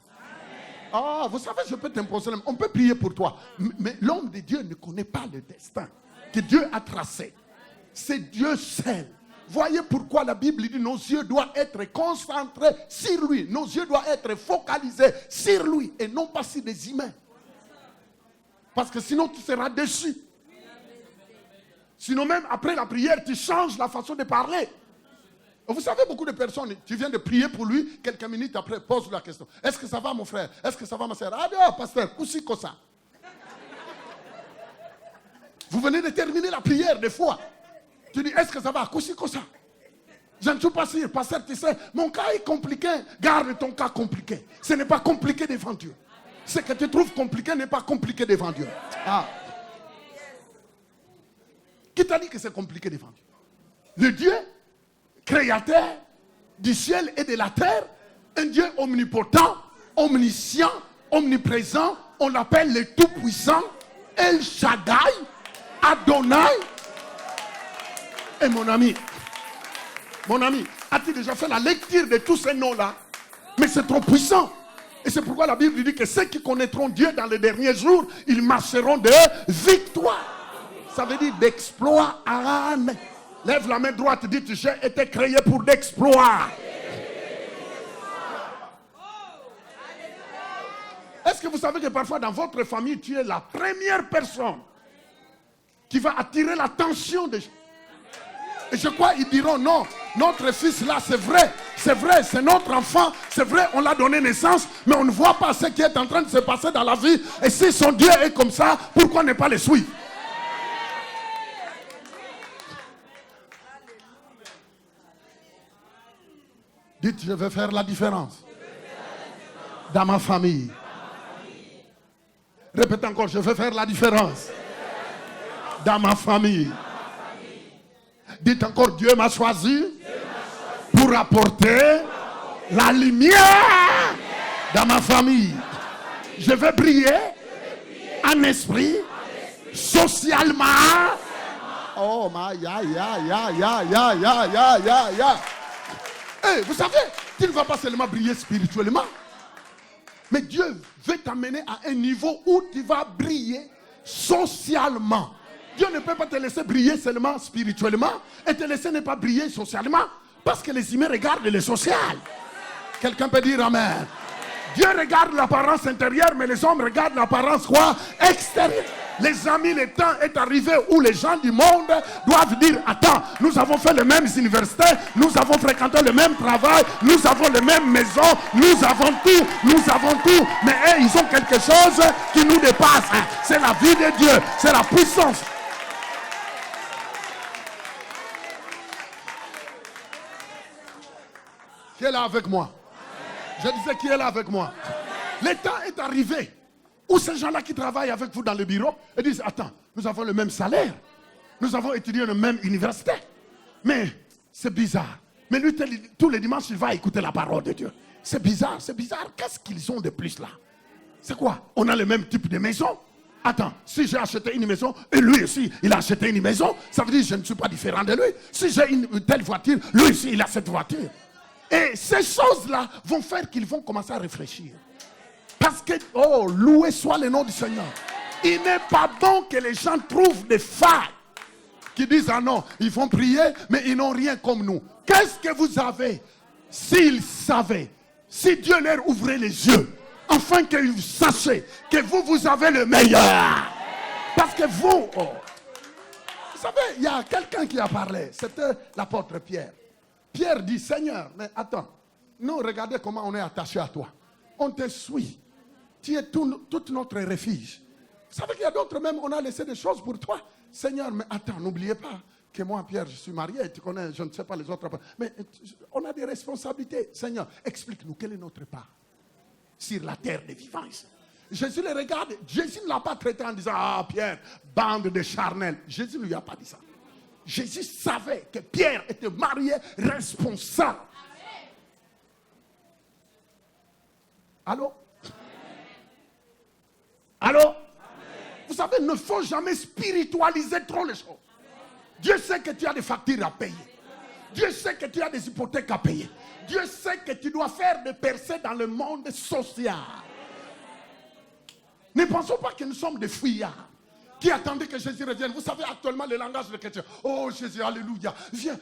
Ah, vous savez, je peux t'imposer. On peut prier pour toi. Mais l'homme de Dieu ne connaît pas le destin que Dieu a tracé. C'est Dieu seul. Voyez pourquoi la Bible dit nos yeux doivent être concentrés sur lui. Nos yeux doivent être focalisés sur lui et non pas sur des humains. Parce que sinon tu seras déçu. Sinon même après la prière, tu changes la façon de parler. Vous savez, beaucoup de personnes, tu viens de prier pour lui, quelques minutes après, pose la question. Est-ce que ça va mon frère? Est-ce que ça va ma soeur? Ah bien, pasteur, aussi comme ça. Vous venez de terminer la prière des fois. Tu dis, est-ce que ça va? Aussi comme ça. Je ne suis pas sûr, pasteur, tu sais, mon cas est compliqué. Garde ton cas compliqué. Ce n'est pas compliqué devant Dieu. Ce que tu trouves compliqué n'est pas compliqué devant Dieu. Ah. Qui t'a dit que c'est compliqué devant Dieu? Le Dieu créateur du ciel et de la terre, un Dieu omnipotent, omniscient, omniprésent, on l'appelle le Tout-Puissant, El Shaddai, Adonai. Et mon ami, as-tu déjà fait la lecture de tous ces noms-là? Mais c'est trop puissant. Et c'est pourquoi la Bible dit que ceux qui connaîtront Dieu dans les derniers jours, ils marcheront de victoire. Ça veut dire d'exploit. Amen. Lève la main droite, dis, j'ai été créé pour d'exploits. Est-ce que vous savez que parfois dans votre famille, tu es la première personne qui va attirer l'attention des gens? Et je crois qu'ils diront non, notre fils là, c'est vrai, c'est notre enfant, c'est vrai, on l'a donné naissance, mais on ne voit pas ce qui est en train de se passer dans la vie. Et si son Dieu est comme ça, pourquoi ne pas le suivre? Dites, je vais faire la différence dans ma famille. Répétez encore, je vais faire la différence dans ma famille. Dites encore, Dieu m'a choisi pour apporter la lumière dans ma famille. Je vais briller en esprit socialement. Oh, Hey, vous savez, tu ne vas pas seulement briller spirituellement, mais Dieu veut t'amener à un niveau où tu vas briller socialement. Dieu ne peut pas te laisser briller seulement spirituellement et te laisser ne pas briller socialement, parce que les humains regardent le social. Quelqu'un peut dire amen. Dieu regarde l'apparence intérieure, mais les hommes regardent l'apparence quoi? Extérieure. Les amis, le temps est arrivé où les gens du monde doivent dire, attends, nous avons fait les mêmes universités, nous avons fréquenté le même travail, nous avons les mêmes maisons, nous avons tout, mais eux, ils ont quelque chose qui nous dépasse. C'est la vie de Dieu, c'est la puissance. Qui est là avec moi? Je disais, qui est là avec moi? Le temps est arrivé où ces gens-là qui travaillent avec vous dans le bureau, ils disent, attends, nous avons le même salaire. Nous avons étudié la même université. Mais c'est bizarre. Mais lui, tous les dimanches, il va écouter la parole de Dieu. C'est bizarre, c'est bizarre. Qu'est-ce qu'ils ont de plus là? C'est quoi? On a le même type de maison? Attends, si j'ai acheté une maison et lui aussi, il a acheté une maison, ça veut dire que je ne suis pas différent de lui. Si j'ai une telle voiture, lui aussi, il a cette voiture. Et ces choses-là vont faire qu'ils vont commencer à réfléchir. Parce que, oh, loué soit le nom du Seigneur. Il n'est pas bon que les gens trouvent des failles. Qui disent, ah non, ils vont prier, mais ils n'ont rien comme nous. Qu'est-ce que vous avez? S'ils savaient, si Dieu leur ouvrait les yeux, afin qu'ils sachent que vous avez le meilleur. Parce que vous, oh, vous savez, il y a quelqu'un qui a parlé. C'était l'apôtre Pierre. Pierre dit, Seigneur, mais attends, nous regardez comment on est attaché à toi. On te suit. Tu es tout notre refuge. Vous savez qu'il y a d'autres même, on a laissé des choses pour toi. Seigneur, mais attends, n'oubliez pas que moi, Pierre, je suis marié, tu connais, je ne sais pas les autres. Mais on a des responsabilités. Seigneur, explique-nous, quelle est notre part sur la terre des vivants ici. Jésus les regarde. Jésus ne l'a pas traité en disant, ah Pierre, bande de charnels. Jésus ne lui a pas dit ça. Jésus savait que Pierre était marié, responsable. Allô? Allô? Vous savez, il ne faut jamais spiritualiser trop les choses. Dieu sait que tu as des factures à payer. Dieu sait que tu as des hypothèques à payer. Dieu sait que tu dois faire des percées dans le monde social. Ne pensons pas que nous sommes des fuyards qui attendaient que Jésus revienne. Vous savez actuellement le langage de chrétien. Oh Jésus, alléluia. Viens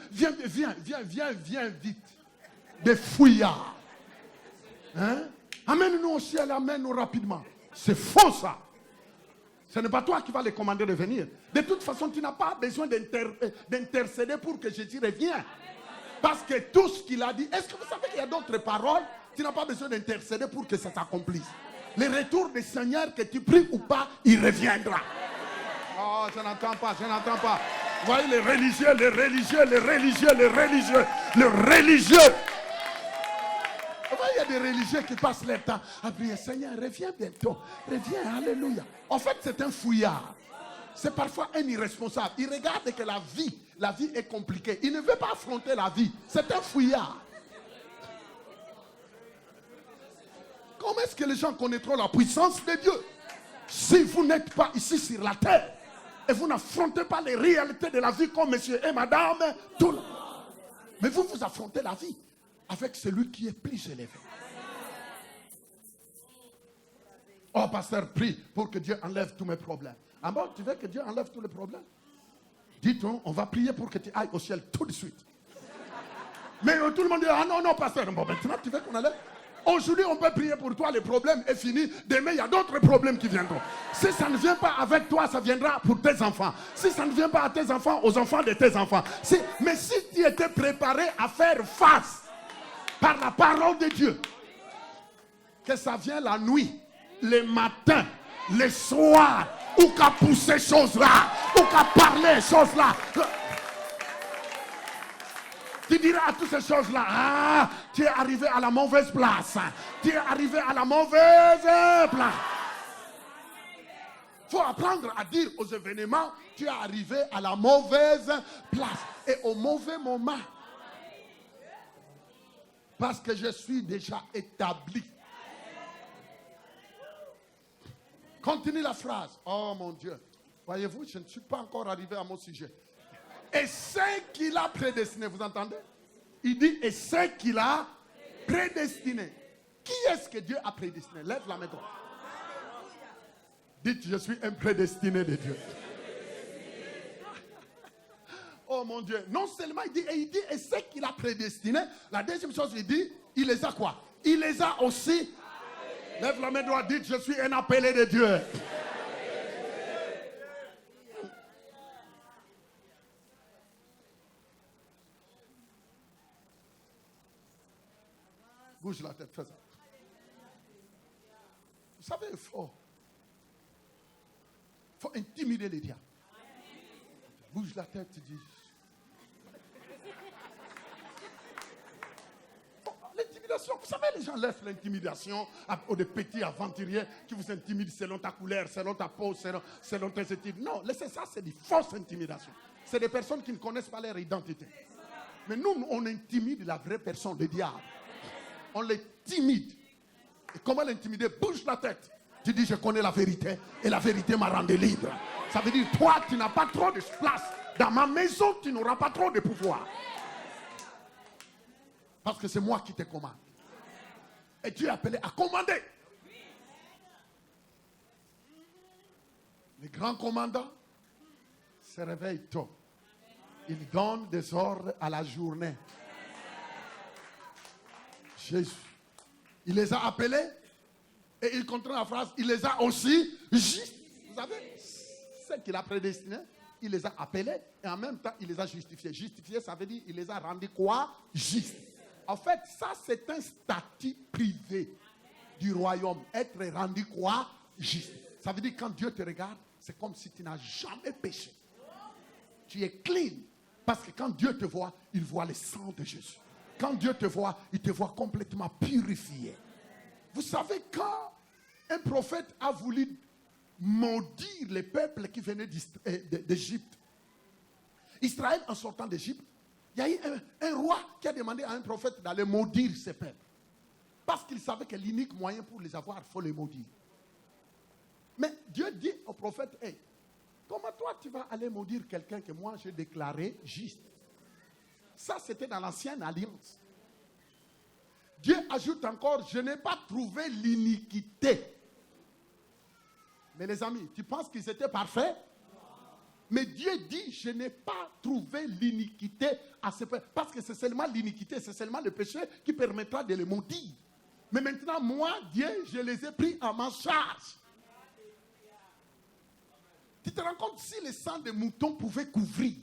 vite. Des fuyards. Hein? Amène-nous au ciel, amène-nous rapidement. C'est faux ça. Ce n'est pas toi qui vas les commander de venir. De toute façon, tu n'as pas besoin d'intercéder pour que Jésus revienne. Parce que tout ce qu'il a dit, est-ce que vous savez qu'il y a d'autres paroles? Tu n'as pas besoin d'intercéder pour que ça s'accomplisse. Le retour du Seigneur, que tu pries ou pas, il reviendra. Oh, je n'entends pas. Vous voyez les religieux. Il y a des religieux qui passent leur temps à prier, Seigneur, reviens bientôt. Reviens, alléluia. En fait, c'est un fouillard. C'est parfois un irresponsable. Il regarde que la vie est compliquée. Il ne veut pas affronter la vie. C'est un fouillard. Comment est-ce que les gens connaîtront la puissance de Dieu si vous n'êtes pas ici sur la terre et vous n'affrontez pas les réalités de la vie comme monsieur et madame, tout le monde. Mais vous affrontez la vie avec celui qui est plus élevé. Oh, pasteur, prie pour que Dieu enlève tous mes problèmes. Ah bon, tu veux que Dieu enlève tous les problèmes? Dites-nous, on va prier pour que tu ailles au ciel tout de suite. Mais tout le monde dit, ah non, pasteur. Bon, maintenant, tu veux qu'on enlève? Aujourd'hui, on peut prier pour toi, le problème est fini. Demain, il y a d'autres problèmes qui viendront. Si ça ne vient pas avec toi, ça viendra pour tes enfants. Si ça ne vient pas à tes enfants, aux enfants de tes enfants. Mais si tu étais préparé à faire face par la parole de Dieu, que ça vient la nuit, le matin, le soir, ou qu'à pousser ces choses-là, ou qu'à parler ces choses-là. Tu diras à toutes ces choses-là, ah, tu es arrivé à la mauvaise place. Tu es arrivé à la mauvaise place. Il faut apprendre à dire aux événements, tu es arrivé à la mauvaise place. Et au mauvais moment. Parce que je suis déjà établi. Continue la phrase. Oh mon Dieu. Voyez-vous, je ne suis pas encore arrivé à mon sujet. Et ce qu'il a prédestiné, vous entendez? Il dit, et ce qu'il a prédestiné. Qui est-ce que Dieu a prédestiné? Lève la main droite. Dites, je suis un prédestiné de Dieu. Oh mon Dieu. Non seulement il dit, et ce qu'il a prédestiné. La deuxième chose, il dit, il les a quoi? Il les a aussi. Lève la main droite, dites, je suis un appelé de Dieu. Bouge la tête, fais ça. Vous savez, il faut intimider les diables. Bouge la tête, tu dis. L'intimidation, vous savez, les gens laissent l'intimidation aux des petits aventuriers qui vous intimident selon ta couleur, selon ta peau, selon tes études. Non, laissez ça, c'est des fausses intimidations. C'est des personnes qui ne connaissent pas leur identité. Mais nous, on intimide la vraie personne, le diable. On les timide. Et comment l'intimider? Bouge la tête. Tu dis, je connais la vérité et la vérité m'a rendu libre. Ça veut dire, toi, tu n'as pas trop de place. Dans ma maison, tu n'auras pas trop de pouvoir. Parce que c'est moi qui te commande. Et tu es appelé à commander. Le grand commandant se réveille tôt. Il donne des ordres à la journée. Jésus. Il les a appelés et il continue la phrase. Il les a aussi justes. Vous savez, ce qu'il a prédestiné, il les a appelés et en même temps, il les a justifiés. Justifier, ça veut dire il les a rendus quoi? Justes. En fait, ça, c'est un statut privé du royaume. Être rendu quoi? Juste. Ça veut dire quand Dieu te regarde, c'est comme si tu n'as jamais péché. Tu es clean. Parce que quand Dieu te voit, il voit le sang de Jésus. Quand Dieu te voit, il te voit complètement purifié. Vous savez, quand un prophète a voulu maudire les peuples qui venaient d'Égypte, Israël en sortant d'Égypte, il y a eu un roi qui a demandé à un prophète d'aller maudire ces peuples. Parce qu'il savait que l'unique moyen pour les avoir, il faut les maudire. Mais Dieu dit au prophète, hey, comment toi tu vas aller maudire quelqu'un que moi j'ai déclaré juste? Ça, c'était dans l'ancienne alliance. Dieu ajoute encore, je n'ai pas trouvé l'iniquité. Mais les amis, tu penses qu'ils étaient parfaits? Mais Dieu dit, je n'ai pas trouvé l'iniquité à ce peuple. Parce que c'est seulement l'iniquité, c'est seulement le péché qui permettra de les maudire. Mais maintenant, moi, Dieu, je les ai pris en ma charge. Tu te rends compte si le sang de mouton pouvait couvrir?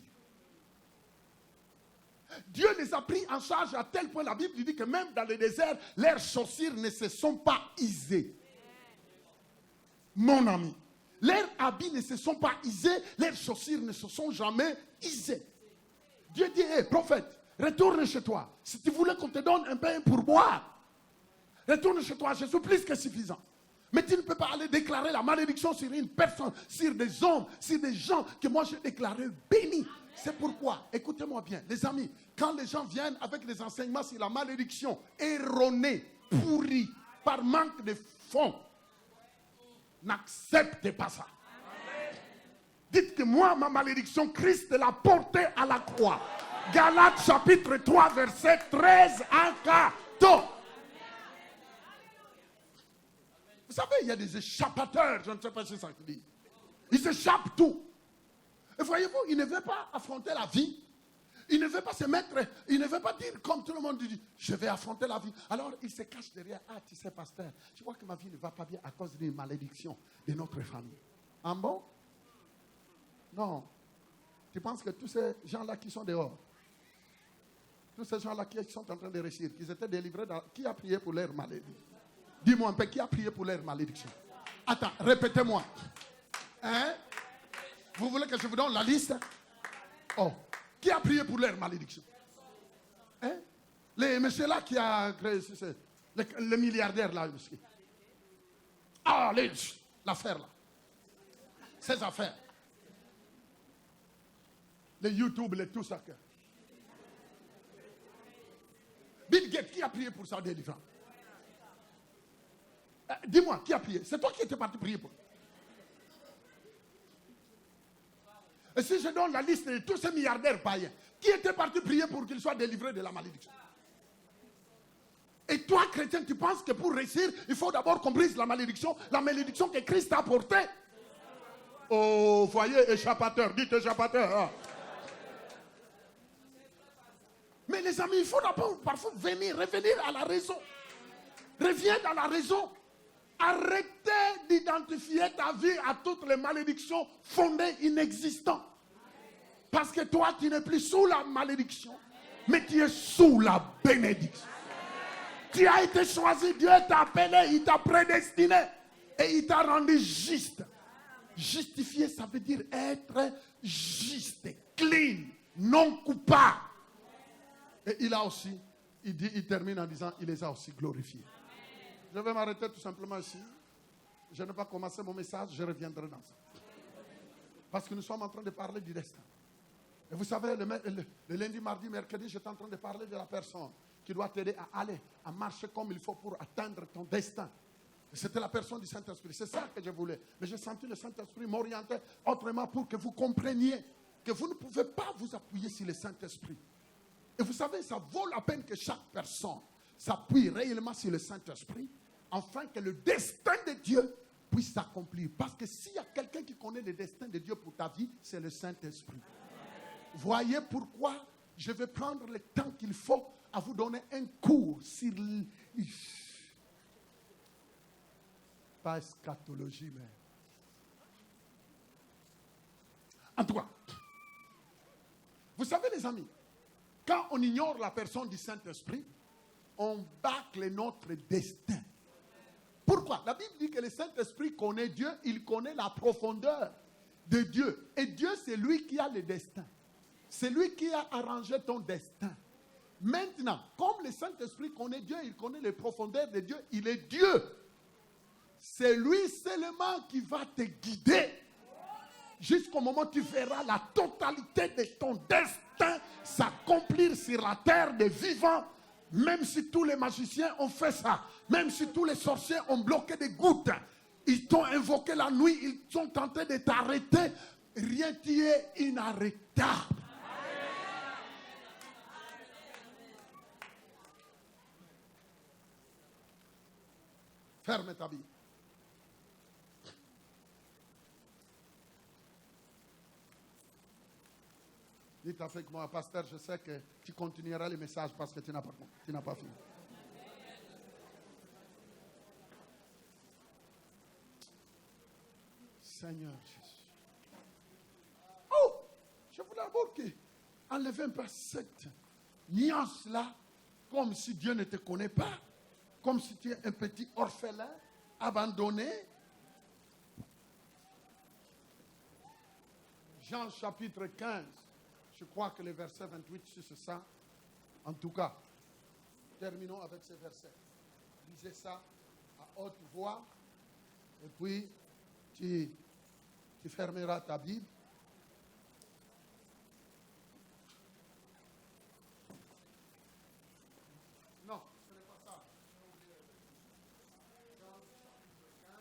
Dieu les a pris en charge à tel point, la Bible dit que même dans le désert, leurs chaussures ne se sont pas usées. Mon ami, leurs habits ne se sont pas usés, leurs chaussures ne se sont jamais usées. Dieu dit, hey, prophète, retourne chez toi. Si tu voulais qu'on te donne un pain pour boire, retourne chez toi, je suis plus que suffisant. Mais tu ne peux pas aller déclarer la malédiction sur une personne, sur des hommes, sur des gens que moi j'ai déclaré bénis. C'est pourquoi, écoutez-moi bien, les amis, quand les gens viennent avec des enseignements sur la malédiction erronée, pourrie, par manque de fonds, n'acceptez pas ça. Dites que moi, ma malédiction, Christ l'a portée à la croix. Galates chapitre 3, verset 13 à 14. Vous savez, il y a des échappateurs, je ne sais pas si ça se dit. Ils échappent tout. Et voyez-vous, ils ne veulent pas affronter la vie. Ils ne veulent pas se mettre, ils ne veulent pas dire comme tout le monde dit, je vais affronter la vie. Alors, ils se cachent derrière, ah, tu sais, pasteur, tu vois que ma vie ne va pas bien à cause d'une malédiction de notre famille. Ah bon? Non. Tu penses que tous ces gens-là qui sont dehors, tous ces gens-là qui sont en train de réussir, qu'ils étaient délivrés, qui a prié pour leur malédiction? Dis-moi un peu, qui a prié pour leur malédiction? Attends, répétez-moi. Hein? Vous voulez que je vous donne la liste? Oh. Qui a prié pour leur malédiction? Hein? Le monsieur là qui a créé, le milliardaire là. Monsieur. Ah, l'affaire là. Ces affaires. Les YouTube, les tout ça. Bill Gates, qui a prié pour sa délivrance? Dis-moi, qui a prié? C'est toi qui étais parti prier pour. Et si je donne la liste de tous ces milliardaires païens qui étaient partis prier pour qu'ils soient délivrés de la malédiction. Et toi, chrétien, tu penses que pour réussir, il faut d'abord qu'on brise la malédiction que Christ a portée. Oh, voyez, échappateur, dites échappateur. Hein. Mais les amis, il faut d'abord parfois revenir à la raison. Reviens dans la raison. Arrêtez d'identifier ta vie à toutes les malédictions fondées inexistantes. Parce que toi, tu n'es plus sous la malédiction, mais tu es sous la bénédiction. Tu as été choisi, Dieu t'a appelé, il t'a prédestiné et il t'a rendu juste. Justifier, ça veut dire être juste, clean, non coupable. Et il termine en disant, il les a aussi glorifiés. Je vais m'arrêter tout simplement ici. Je n'ai pas commencé mon message, je reviendrai dans ça. Parce que nous sommes en train de parler du destin. Et vous savez, le lundi, mardi, mercredi, j'étais en train de parler de la personne qui doit t'aider à aller, à marcher comme il faut pour atteindre ton destin. Et c'était la personne du Saint-Esprit. C'est ça que je voulais. Mais j'ai senti le Saint-Esprit m'orienter autrement pour que vous compreniez que vous ne pouvez pas vous appuyer sur le Saint-Esprit. Et vous savez, ça vaut la peine que chaque personne s'appuie réellement sur le Saint-Esprit afin que le destin de Dieu puisse s'accomplir. Parce que s'il y a quelqu'un qui connaît le destin de Dieu pour ta vie, c'est le Saint-Esprit. Voyez pourquoi je vais prendre le temps qu'il faut à vous donner un cours sur... Pas eschatologie, mais... En tout cas, vous savez les amis, quand on ignore la personne du Saint-Esprit, on bâcle notre destin. Pourquoi? La Bible dit que le Saint-Esprit connaît Dieu, il connaît la profondeur de Dieu. Et Dieu, c'est lui qui a le destin. C'est lui qui a arrangé ton destin. Maintenant, comme le Saint-Esprit connaît Dieu, il connaît les profondeurs de Dieu, il est Dieu. C'est lui seulement qui va te guider jusqu'au moment où tu verras la totalité de ton destin s'accomplir sur la terre des vivants. Même si tous les magiciens ont fait ça, même si tous les sorciers ont bloqué des gouttes, ils t'ont invoqué la nuit, ils sont tentés de t'arrêter, rien qui est inarrêtable. Ferme ta Bible. Dites avec moi, pasteur, je sais que tu continueras le message parce que tu n'as pas fini. Seigneur Jésus. Oh, je voulais d'abord enlever un peu cette nuance-là, comme si Dieu ne te connaît pas, comme si tu es un petit orphelin, abandonné. Jean chapitre 15. Je crois que le verset 28, c'est ça. En tout cas, terminons avec ce verset. Lisez ça à haute voix. Et puis, tu fermeras ta Bible. Non, ce n'est pas ça. Jean chapitre 15.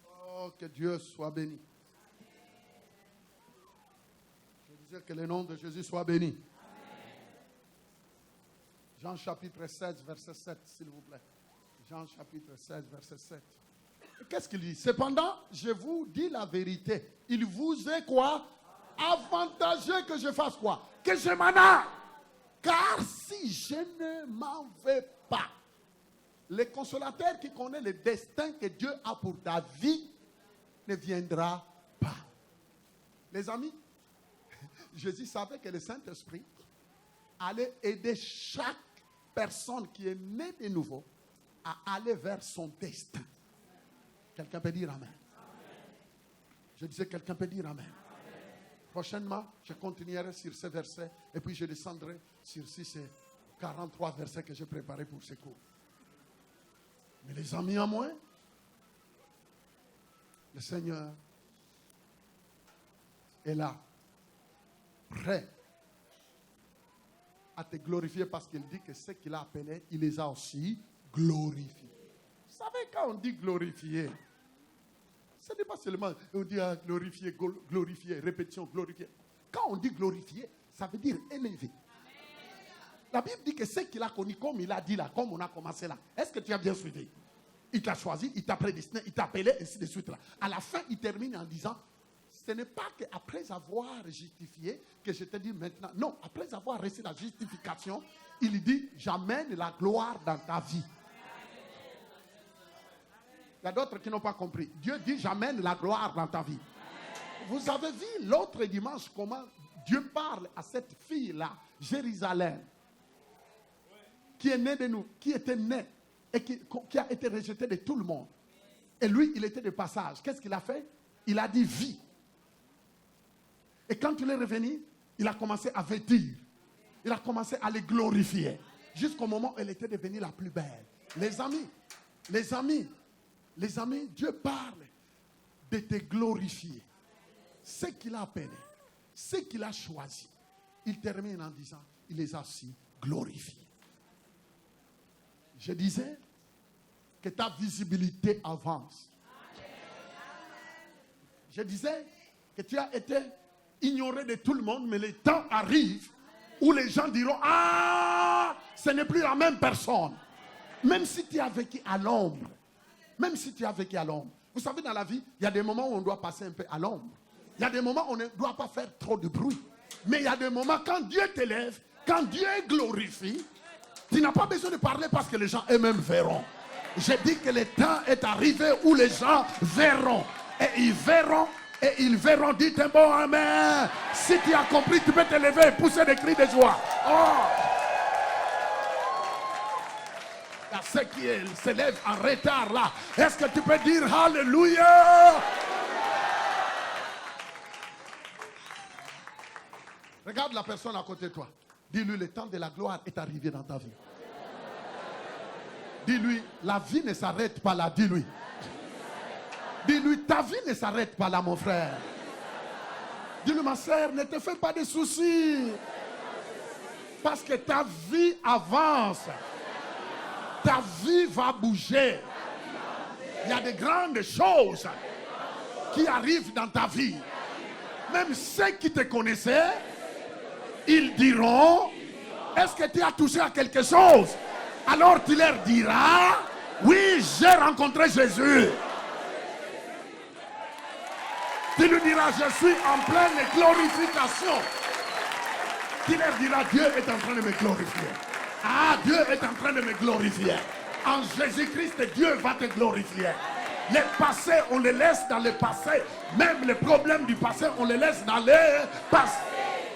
Oh, que Dieu soit béni. Que le nom de Jésus soit béni. Amen. Jean chapitre 16, verset 7, s'il vous plaît. Jean chapitre 16, verset 7. Qu'est-ce qu'il dit? Cependant, je vous dis la vérité. Il vous est quoi? Avantageux que je fasse quoi? Que je m'en aille. Car si je ne m'en vais pas, le consolateur qui connaît le destin que Dieu a pour ta vie ne viendra pas. Les amis, Jésus savait que le Saint-Esprit allait aider chaque personne qui est née de nouveau à aller vers son destin. Quelqu'un peut dire Amen. Je disais, quelqu'un peut dire Amen. Prochainement, je continuerai sur ces versets et puis je descendrai sur ces 43 versets que j'ai préparés pour ce cours. Mais les amis à moi, le Seigneur est là, prêt à te glorifier parce qu'il dit que ceux qu'il a appelés, il les a aussi glorifiés. Vous savez, quand on dit glorifier, Ce n'est pas seulement, on dit glorifier, glorifier, répétition, glorifier. Quand on dit glorifier, ça veut dire élever. La Bible dit que ce qu'il a connu, comme il a dit là, comme on a commencé là. Est-ce que tu as bien suivi? Il t'a choisi, il t'a prédestiné, il t'a appelé, ainsi de suite là. À la fin, il termine en disant, ce n'est pas qu'après avoir justifié, que je te dis maintenant. Non, après avoir reçu la justification, il dit, j'amène la gloire dans ta vie. Il y a d'autres qui n'ont pas compris. Dieu dit, j'amène la gloire dans ta vie. Vous avez vu l'autre dimanche comment Dieu parle à cette fille-là, Jérusalem, qui est née de nous, qui était née et qui a été rejetée de tout le monde. Et lui, il était de passage. Qu'est-ce qu'il a fait? Il a dit vie. Et quand il est revenu, il a commencé à vêtir. Il a commencé à les glorifier. Jusqu'au moment où elle était devenue la plus belle. Les amis, Dieu parle de te glorifier. Ce qu'il a appelé, ce qu'il a choisi. Il termine en disant, il les a aussi glorifiés. Je disais que ta visibilité avance. Je disais que tu as été ignoré de tout le monde, mais le temps arrive où les gens diront, ah, ce n'est plus la même personne. Même si tu as vécu à l'ombre. Même si tu as vécu à l'ombre. Vous savez, dans la vie, il y a des moments où on doit passer un peu à l'ombre. Il y a des moments où on ne doit pas faire trop de bruit. Mais il y a des moments quand Dieu t'élève, quand Dieu glorifie, tu n'as pas besoin de parler parce que les gens eux-mêmes verront. J'ai dit que le temps est arrivé où les gens verront. Et ils verront. Et ils verront. Dites un bon amen. Si tu as compris, tu peux te lever et pousser des cris de joie. Oh! Il y a ceux qui s'élèvent en retard là. Est-ce que tu peux dire Alléluia? Regarde la personne à côté de toi. Dis-lui, le temps de la gloire est arrivé dans ta vie. Dis-lui, la vie ne s'arrête pas là. Dis-lui. Dis-lui, ta vie ne s'arrête pas là, mon frère. Dis-lui, ma soeur, ne te fais pas de soucis. Parce que ta vie avance. Ta vie va bouger. Il y a de grandes choses qui arrivent dans ta vie. Même ceux qui te connaissaient, ils diront, est-ce que tu as touché à quelque chose? Alors tu leur diras, oui, j'ai rencontré Jésus. Tu lui diras, je suis en pleine glorification. Tu leur diras, Dieu est en train de me glorifier. Ah, Dieu est en train de me glorifier. En Jésus-Christ, Dieu va te glorifier. Les passés, on les laisse dans le passé. Même les problèmes du passé, on les laisse dans le passé.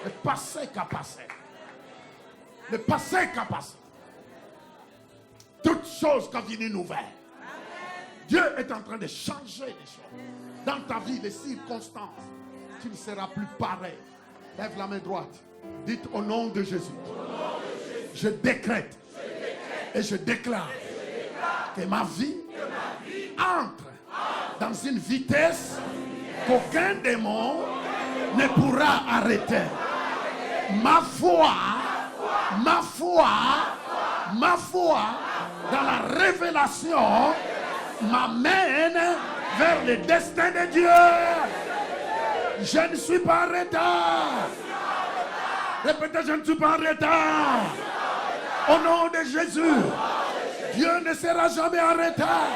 Le passé qu'a passé. Le passé qu'a passé. Toutes choses qui viennent nouvelles. Dieu est en train de changer les choses. Dans ta vie, les circonstances, tu ne seras plus pareil. Lève la main droite. Dites au nom de Jésus. Je décrète et je déclare que ma vie entre dans une vitesse qu'aucun démon ne pourra arrêter. Ma foi dans la révélation m'amène vers le destin de Dieu. Je ne suis pas en retard. Répétez, je ne suis pas en retard. Au nom de Jésus, Dieu ne sera jamais en retard.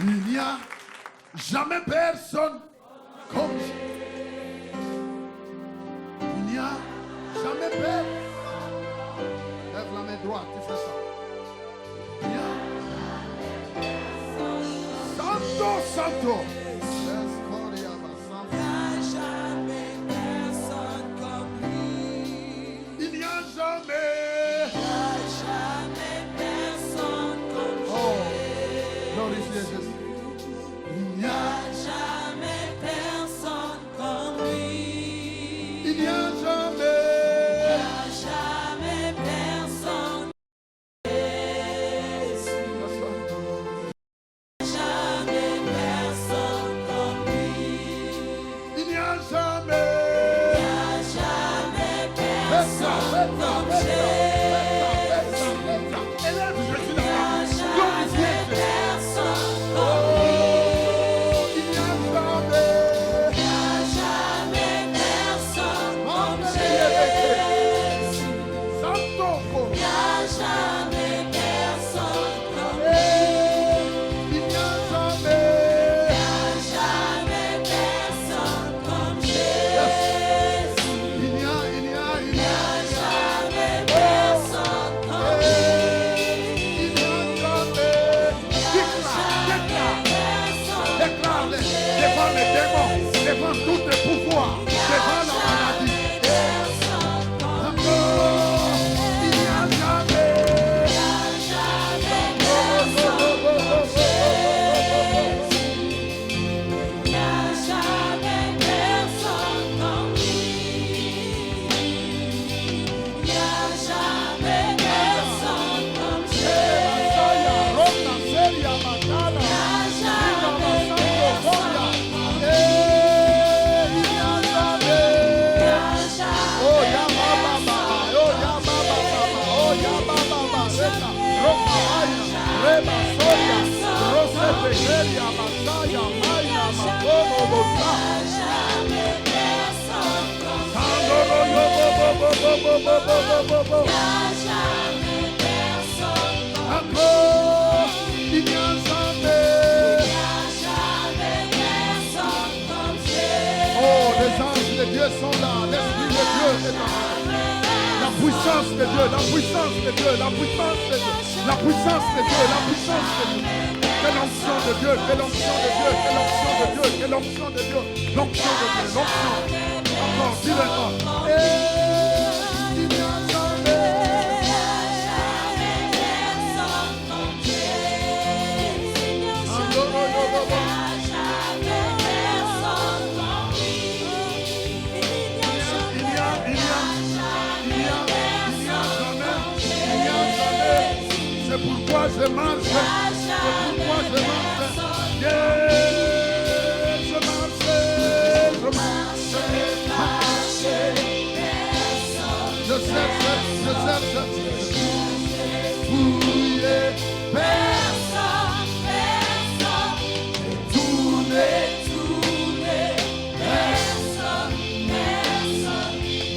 Il n'y a jamais personne comme Jésus. Il n'y a jamais personne. Lève la main droite, tu fais ça. Il n'y a Santo, Santo. Il n'y a jamais. Glorifiez Jésus. Il n'y a jamais personne comme lui. Il n'y a jamais. Jamais personne. Jamais personne comme lui. Il n'y a jamais. Maya, Masaya, Maya, Makono, Bosa. jamais personne comme Sandoro, yo, bo, bo, bo, bo, bo, bo, bo, bo, bo. il n'y a jamais personne comme Encore, il n'y a jamais. il n'y a jamais personne comme Oh, les anges de Dieu sont là. L'Esprit de Dieu est là. La puissance de Dieu, la puissance de Dieu, la puissance de Dieu, la puissance de Dieu, la puissance de Dieu. Quelle onction de Dieu, quelle onction de Dieu, quelle onction de Dieu, quelle onction de Dieu, l'onction de Dieu, l'onction. Encore, dis-le encore. Il n'y a jamais. C'est pourquoi je marche. C'est pourquoi je marche. Yeah, je marche. Je marche. Je cherche. Fouiller. Personne, Tourner. personne,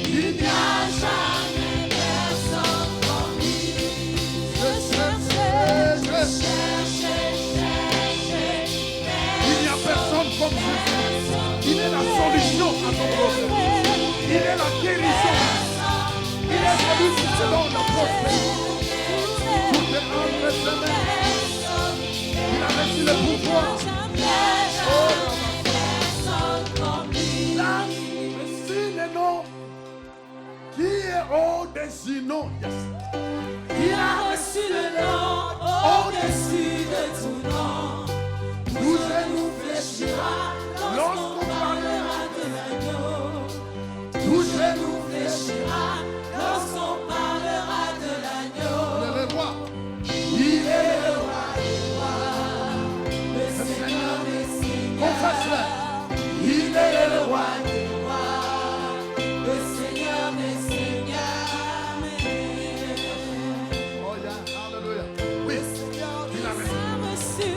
il n'y a jamais personne comme lui. Je cherche. Il n'y a personne comme Jésus. Il est la solution à ton problème. Il est la guérison. Il est celui qui te donne la prospérité. Tout est entre ses mains. Il a reçu le pouvoir. Là, reçu le nom qui est au-dessus non. Yes. Il a reçu le nom au-dessus de tout nom. Nous nous Fléchira lorsqu'on lorsqu'on parlera. parlera de l'agneau. Nous Nous fléchira lorsqu'on parlera de l'agneau. le roi. Il est le roi. Le Seigneur des Seigneurs. Confesse-le. Il est le roi des rois. Le Seigneur des Seigneurs. Oh yeah, hallelujah. Oui, il a reçu.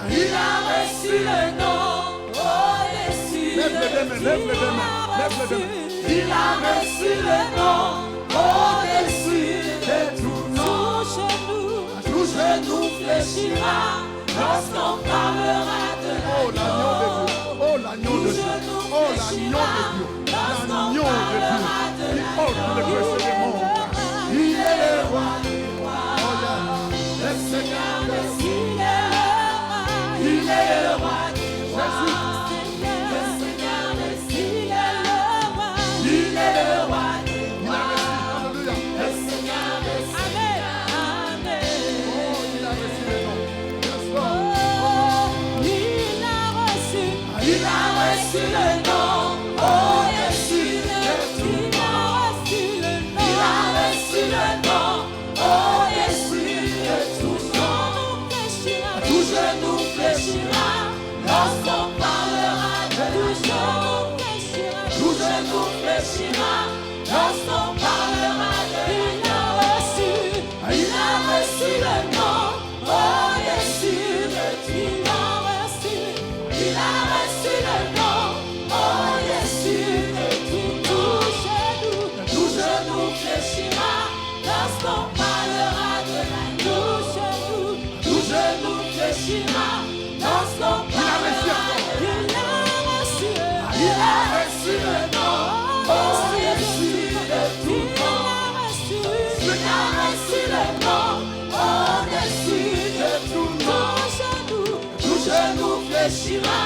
Il a reçu le nom au-dessus Lève les deux mains, lève les deux mains, lève les deux mains. Il a reçu le nom au-dessus de tout nom. Tout genou fléchira lorsqu'on parlera de Oh l'agneau de Dieu, oh l'agneau de Dieu, oh l'agneau de Dieu, l'agneau de Dieu, qui porte le péché du monde. Il est le roi, oh yeah, le Seigneur des Il est le roi des Jésus. le Seigneur des il est le roi. Il est le roi des Il a reçu, alléluia. le Seigneur des Amen. Oh, il a reçu le nom. Yes, Lord. Il a reçu le nom au-dessus de tout nom. Il a reçu le nom au-dessus de tout nom. Tout genou fléchira lorsqu'on parlera de l'agneau. Tout genou fléchira lorsqu'on parlera de l'agneau. Il a reçu le nom au-dessus de tout nom. Il a reçu le nom au-dessus de tout genou. Tout genou fléchira lorsqu'on parlera de l'agneau. Tout genou fléchira lorsqu'on parlera de l'agneau. Il a reçu le nom au-dessus de tout nom. Il a reçu le nom au-dessus de tout nom. Tout genou fléchira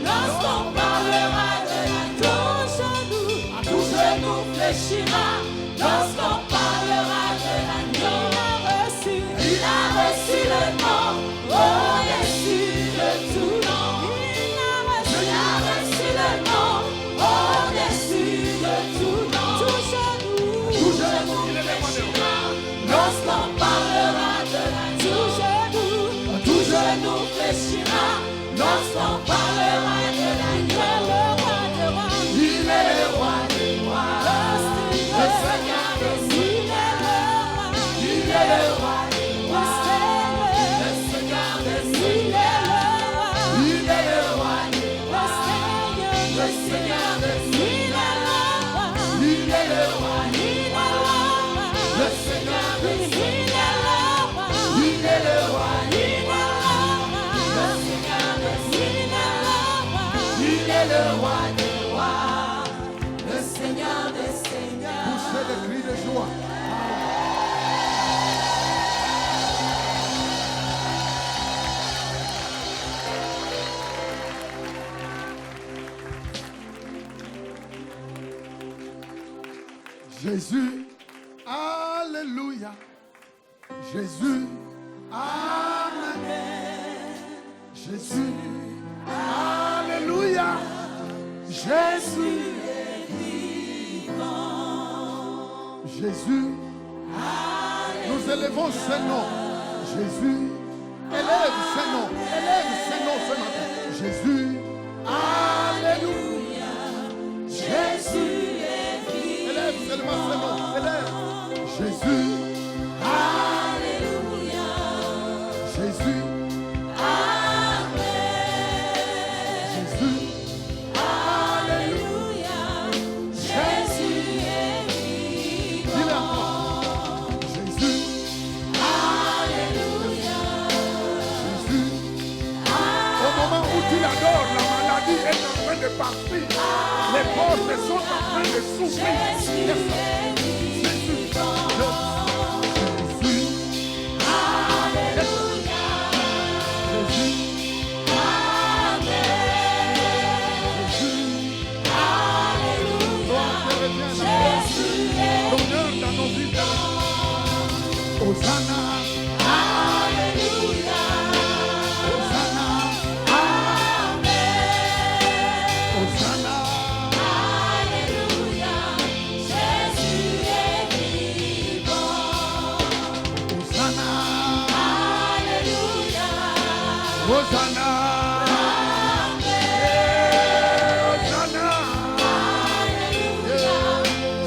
lorsqu'on parlera de l'agneau. Tout genou fléchira lorsqu'on parlera de l'agneau. Il a reçu le nom au-dessus de tout nom. Il a reçu le nom au-dessus de tout nom. Tout genou fléchira lorsqu'on parlera de l'agneau. Tout genou fléchira lorsqu'on parlera le Seigneur des Seigneurs. Il est le roi des rois. Le Seigneur des Seigneurs. Il est le roi des rois. Le Seigneur des Seigneurs. Il est le roi des rois. Le Seigneur des Seigneurs. Poussez des cris de joie. Jésus, alléluia. Jésus, amen. Jésus, alléluia. Jésus est vivant. Jésus, nous élevons ce nom. Jésus, élève ce nom. Élève ce nom ce matin. Jésus, alléluia. Jésus. Élève seulement ce nom. Élève. Jésus. Alléluia. Jésus. Amen. Jésus. Alléluia. Jésus est vivant. Dis-le encore. Jésus. Alléluia. Jésus. Au moment où tu l'adores, la maladie est en train de partir. Les portes sont en train de souffrir. Jésus est vivant. Jésus. Alléluia. Jésus. Amen. Jésus. Alléluia. Gloire te revient, Jésus est l'honneur dans nos vies. Hosanna. Alléluia. Hosanna. Amen. Hosanna. Alléluia. Jésus est vivant. Hosanna. Alléluia. Hosanna. Hosanna. Alléluia.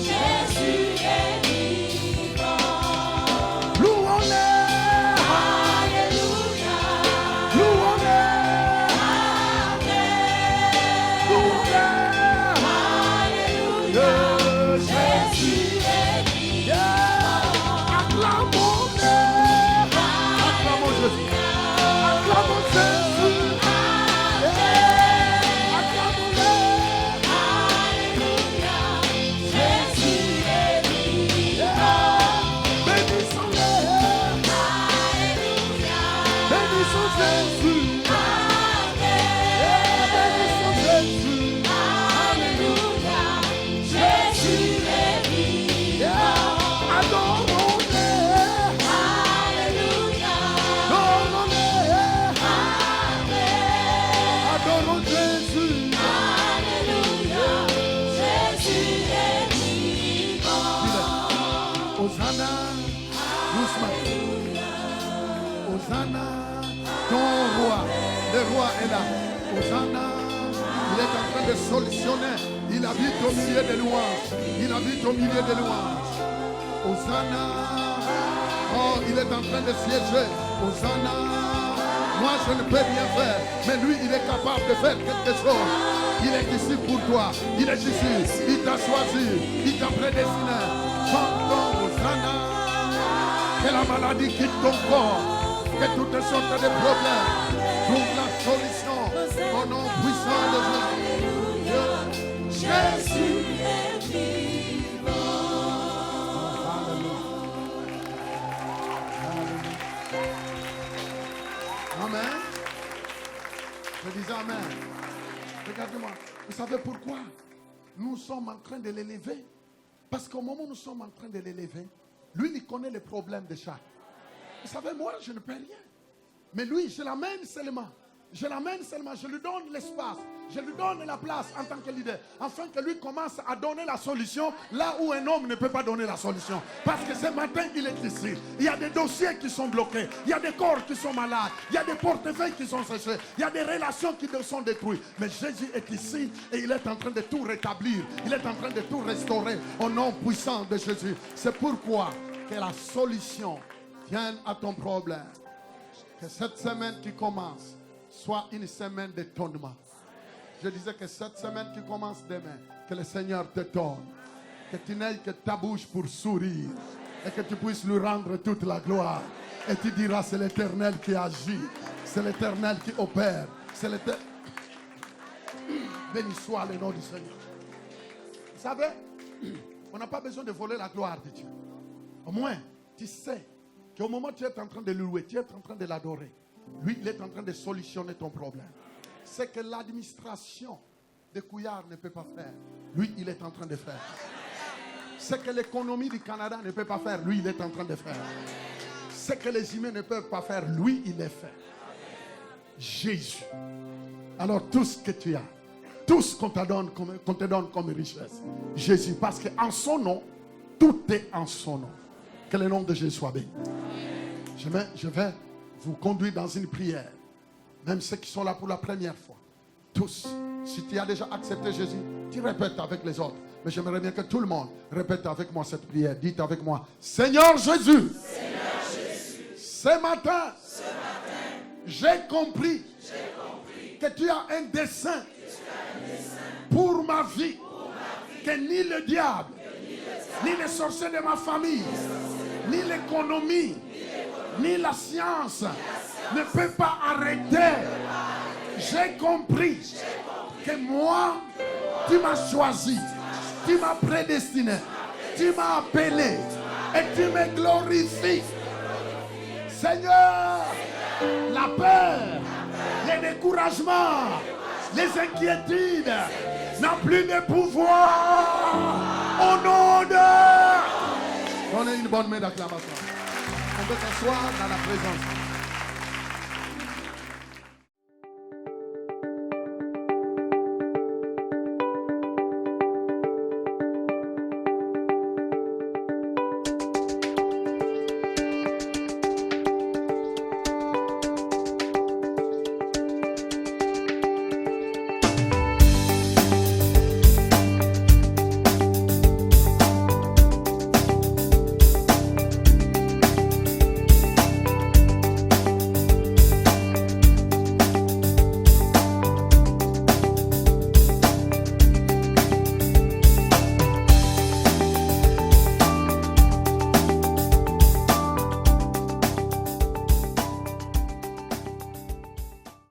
Jésus est vivant. Louons-le. Alléluia. Louons-le. Amen. Louons-le. Alléluia. Jésus est vivant. Acclamons-le. Acclamons Jésus. Acclamons Jésus. Acclamons-le. Alléluia. Jésus est vivant. Bénissons-le. Alléluia. Bénissons Jésus. Amen. Bénissons Jésus. Alléluia. Jésus est vivant. Adorons-le. Alléluia. Adorons-le. Amen. Adorons Jésus. Alléluia. Jésus est vivant. Hosanna. Doucement. Hosanna. Ton roi. Le roi est là. Hosanna. Il est en train de solutionner. Il habite au milieu des louanges. Il habite au milieu des louanges. Hosanna. Oh, il est en train de siéger. Hosanna. Moi, je ne peux rien faire. Mais lui, il est capable de faire quelque chose. Il est ici pour toi. Il est ici. Il t'a choisi. Il t'a prédestiné. Chantons Hosanna. Que la maladie quitte ton corps. Que toutes sortes de problèmes trouvent la solution. Au nom puissant de Jésus. Jésus est vivant. Amen. Je disais Amen. Regardez-moi. Vous savez pourquoi nous sommes en train de l'élever? Parce qu'au moment où nous sommes en train de l'élever, lui, il connaît les problèmes de chaque. Vous savez, moi, je ne peux rien. Mais lui, je l'amène seulement. Je l'amène seulement. Je lui donne l'espace. Je lui donne la place en tant que leader. Afin que lui commence à donner la solution là où un homme ne peut pas donner la solution. Parce que ce matin, il est ici. Il y a des dossiers qui sont bloqués. Il y a des corps qui sont malades. Il y a des portefeuilles qui sont séchés. Il y a des relations qui sont détruites. Mais Jésus est ici et il est en train de tout rétablir. Il est en train de tout restaurer au nom puissant de Jésus. C'est pourquoi que la solution vienne à ton problème. Que cette semaine qui commence soit une semaine d'étonnement. Je disais que cette semaine qui commence demain, que le Seigneur te donne, que tu n'aies que ta bouche pour sourire et que tu puisses lui rendre toute la gloire. Et tu diras, c'est l'Éternel qui agit, c'est l'Éternel qui opère, c'est l'Éternel. Béni soit le nom du Seigneur. Vous savez, on n'a pas besoin de voler la gloire de Dieu. Au moins, tu sais qu'au moment où tu es en train de le louer, tu es en train de l'adorer. Lui, il est en train de solutionner ton problème. C'est que l'administration de Couillard ne peut pas faire. Lui, il est en train de faire. C'est que l'économie du Canada ne peut pas faire. Lui, il est en train de faire. C'est que les humains ne peuvent pas faire. Lui, il est fait. Jésus. Alors, tout ce que tu as, tout ce qu'on te donne comme richesse, Jésus. Parce qu'en son nom, tout est en son nom. Que le nom de Jésus soit béni. Je vais vous conduire dans une prière. Même ceux qui sont là pour la première fois. Tous. Si tu as déjà accepté Jésus, tu répètes avec les autres. Mais j'aimerais bien que tout le monde répète avec moi cette prière. Dites avec moi, Seigneur Jésus, ce matin, j'ai compris que tu as un dessein pour ma vie. Que ni le diable, ni les sorciers de ma famille, ni l'économie, ni la science ne peuvent pas arrêter. J'ai compris que moi, tu m'as choisi, tu m'as prédestiné, tu m'as appelé et tu me glorifies. Seigneur, la peur, les découragements, les inquiétudes n'ont plus de pouvoir. Au nom de... Donnez une bonne main d'acclamation. On peut s'asseoir dans la présence.